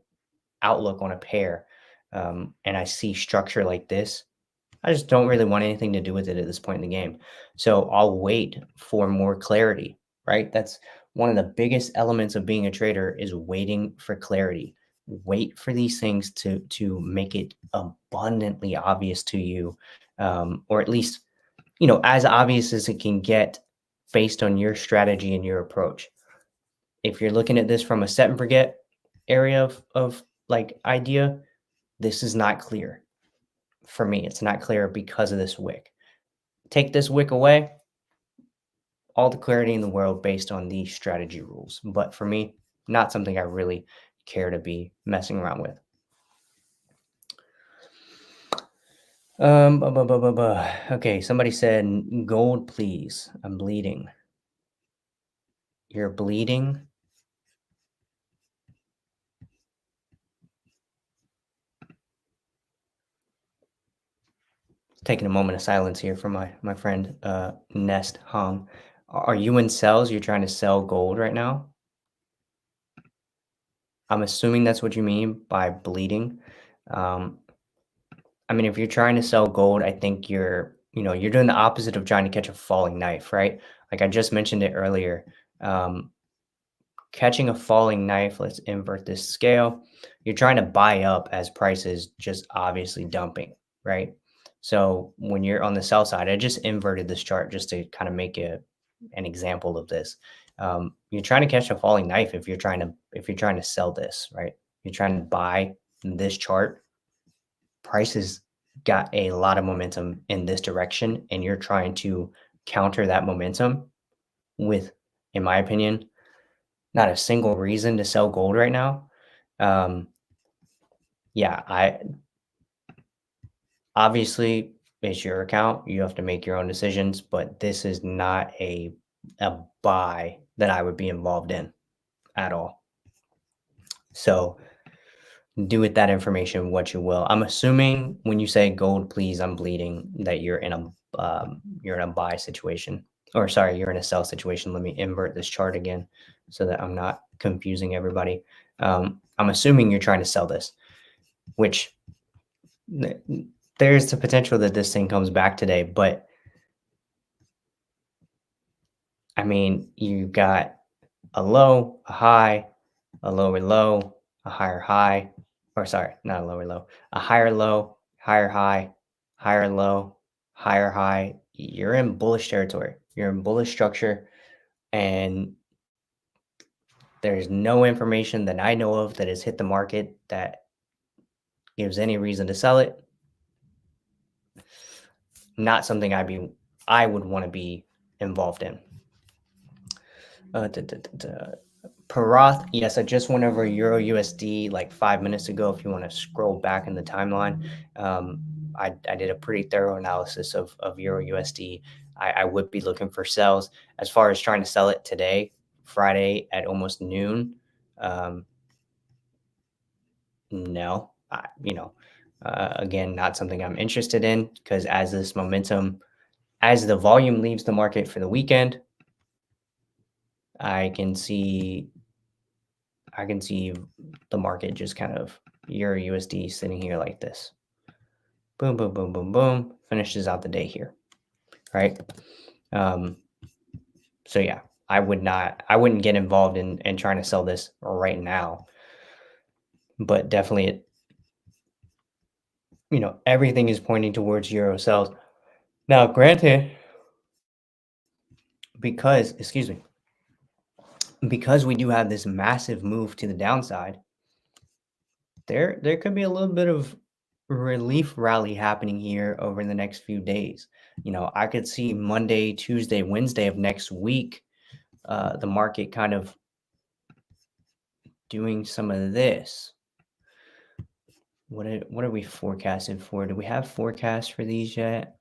[SPEAKER 4] outlook on a pair and I see structure like this, I just don't really want anything to do with it at this point in the game. So I'll wait for more clarity, right? That's one of the biggest elements of being a trader is waiting for clarity. Wait for these things to make it abundantly obvious to you, or at least, as obvious as it can get based on your strategy and your approach. If you're looking at this from a set and forget area of like idea, this is not clear. For me, it's not clear because of this wick. Take this wick away, all the clarity in the world based on these strategy rules. But for me, not something I really care to be messing around with. Okay, somebody said, gold, please. I'm bleeding. You're bleeding? Taking a moment of silence here for my friend Nest Hong. Are you in sells? You're trying to sell gold right now? I'm assuming that's what you mean by bleeding. I mean, if you're trying to sell gold, I think you're doing the opposite of trying to catch a falling knife, right? Like I just mentioned it earlier. Catching a falling knife, let's invert this scale. You're trying to buy up as prices just obviously dumping, right? So when you're on the sell side, I just inverted this chart just to kind of make an example of this. You're trying to catch a falling knife if you're trying to sell this, right? You're trying to buy this chart. Prices got a lot of momentum in this direction, and you're trying to counter that momentum with, in my opinion, not a single reason to sell gold right now. Obviously it's your account. You have to make your own decisions, but this is not a buy that I would be involved in at all. So do with that information what you will. I'm assuming when you say gold, please, I'm bleeding, that you're in a buy situation, or sorry, you're in a sell situation. Let me invert this chart again so that I'm not confusing everybody. I'm assuming you're trying to sell this, which there's the potential that this thing comes back today, but I mean, you got a low, a high, a lower low, a higher high, or sorry, not a lower low, a higher low, higher high, higher low, higher high. You're in bullish territory. You're in bullish structure, and there's no information that I know of that has hit the market that gives any reason to sell it. Not something I would want to be involved in. Parath, yes, I just went over Euro USD like 5 minutes ago. If you want to scroll back in the timeline, I did a pretty thorough analysis of Euro USD. I would be looking for sells. As far as trying to sell it today, Friday at almost noon, no, again, not something I'm interested in, because as this momentum, as the volume leaves the market for the weekend, I can see the market just kind of Euro USD sitting here like this. Boom, boom, boom, boom, boom. Finishes out the day here, right? So yeah, I wouldn't get involved in trying to sell this right now. But definitely, everything is pointing towards Euro sells. Now, granted, because we do have this massive move to the downside, there could be a little bit of relief rally happening here over the next few days. I could see Monday, Tuesday, Wednesday of next week, the market kind of doing some of this. What are we forecasted for? Do we have forecasts for these yet?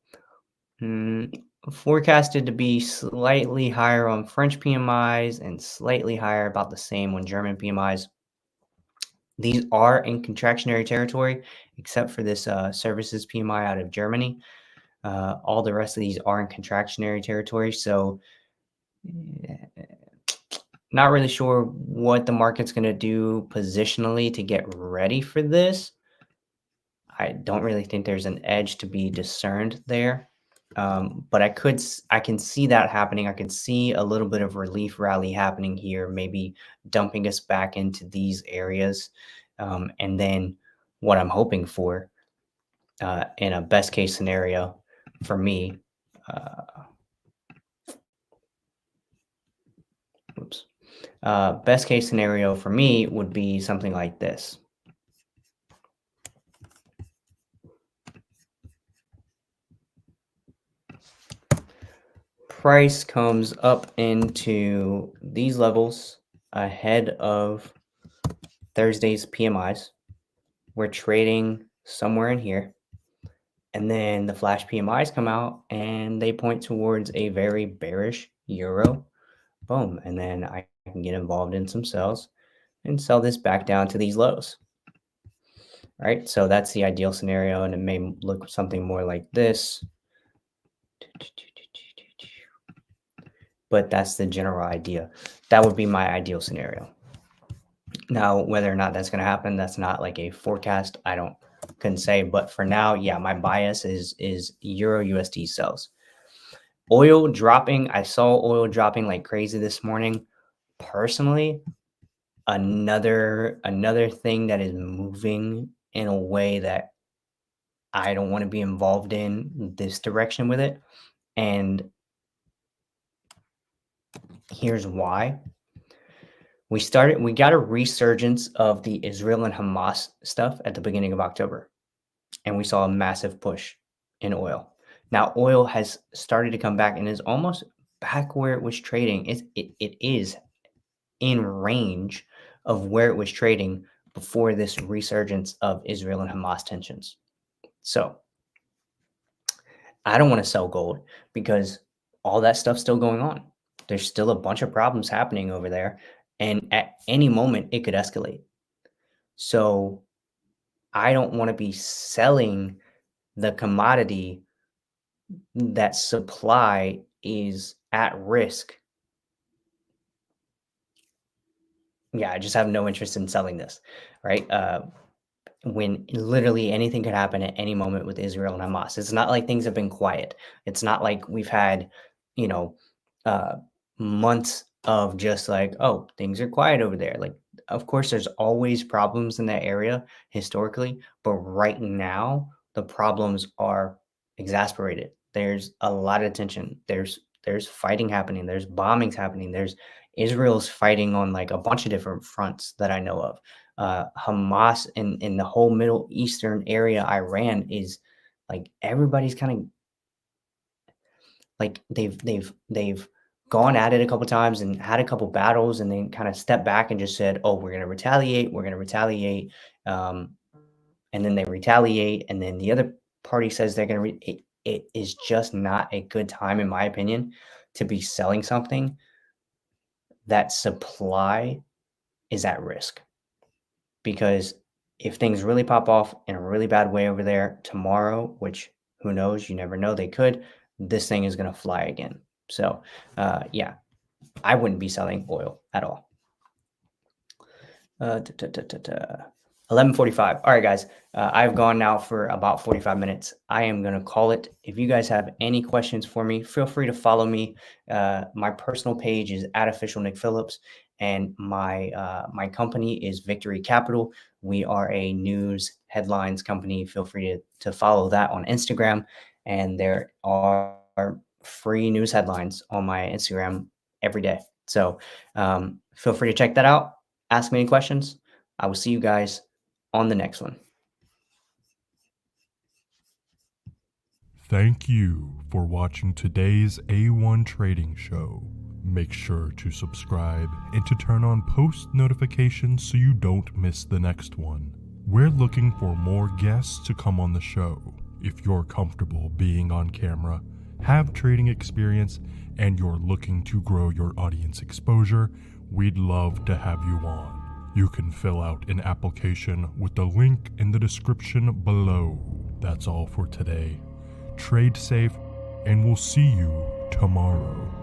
[SPEAKER 4] Forecasted to be slightly higher on French PMIs and slightly higher, about the same on German PMIs. These are in contractionary territory, except for this services PMI out of Germany. All the rest of these are in contractionary territory. So not really sure what the market's going to do positionally to get ready for this. I don't really think there's an edge to be discerned there. But I can see that happening. I can see a little bit of relief rally happening here, maybe dumping us back into these areas. And then what I'm hoping for in a best case scenario for me, best case scenario for me would be something like this. Price comes up into these levels ahead of Thursday's PMIs. We're trading somewhere in here. And then the flash PMIs come out and they point towards a very bearish euro. Boom. And then I can get involved in some sells and sell this back down to these lows. Right? So that's the ideal scenario. And it may look something more like this. But that's the general idea. That would be my ideal scenario. Now, whether or not that's going to happen, that's not like a forecast. Couldn't say. But for now, yeah, my bias is Euro USD sells. Oil dropping. I saw oil dropping like crazy this morning. Personally, another thing that is moving in a way that I don't want to be involved in this direction with it. And here's why. We got a resurgence of the Israel and Hamas stuff at the beginning of October, and we saw a massive push in oil. Now, oil has started to come back and is almost back where it was trading. It is in range of where it was trading before this resurgence of Israel and Hamas tensions. So I don't want to sell gold because all that stuff's still going on. There's still a bunch of problems happening over there. And at any moment, it could escalate. So I don't want to be selling the commodity that supply is at risk. Yeah, I just have no interest in selling this, right? when literally anything could happen at any moment with Israel and Hamas. It's not like things have been quiet. It's not like we've had, you know, uh, months of just like, oh, things are quiet over there. Like, of course, there's always problems in that area historically, but right now the problems are exasperated. There's a lot of tension. There's fighting happening. There's bombings happening. There's Israel's fighting on like a bunch of different fronts that I know of. Hamas in the whole Middle Eastern area, Iran is like everybody's kind of like they've gone at it a couple times and had a couple battles and then kind of stepped back and just said, "Oh, we're going to retaliate. We're going to retaliate." Um, and then they retaliate, and then the other party says they're going to. It is just not a good time, in my opinion, to be selling something that supply is at risk. Because if things really pop off in a really bad way over there tomorrow, which who knows, you never know, they could, this thing is going to fly again. So, yeah, I wouldn't be selling oil at all. 11:45. All right, guys, I've gone now for about 45 minutes. I am going to call it. If you guys have any questions for me, feel free to follow me. My personal page is @officialnickphillips. And my company is Victory Capital. We are a news headlines company. Feel free to follow that on Instagram. And there are free news headlines on my Instagram every day. So feel free to check that out. Ask me any questions. I will see you guys on the next one.
[SPEAKER 5] Thank you for watching today's A1 Trading Show. Make sure to subscribe and to turn on post notifications so you don't miss the next one. We're looking for more guests to come on the show. If you're comfortable being on camera, have trading experience, and you're looking to grow your audience exposure, we'd love to have you on. You can fill out an application with the link in the description below. That's all for today. Trade safe, and we'll see you tomorrow.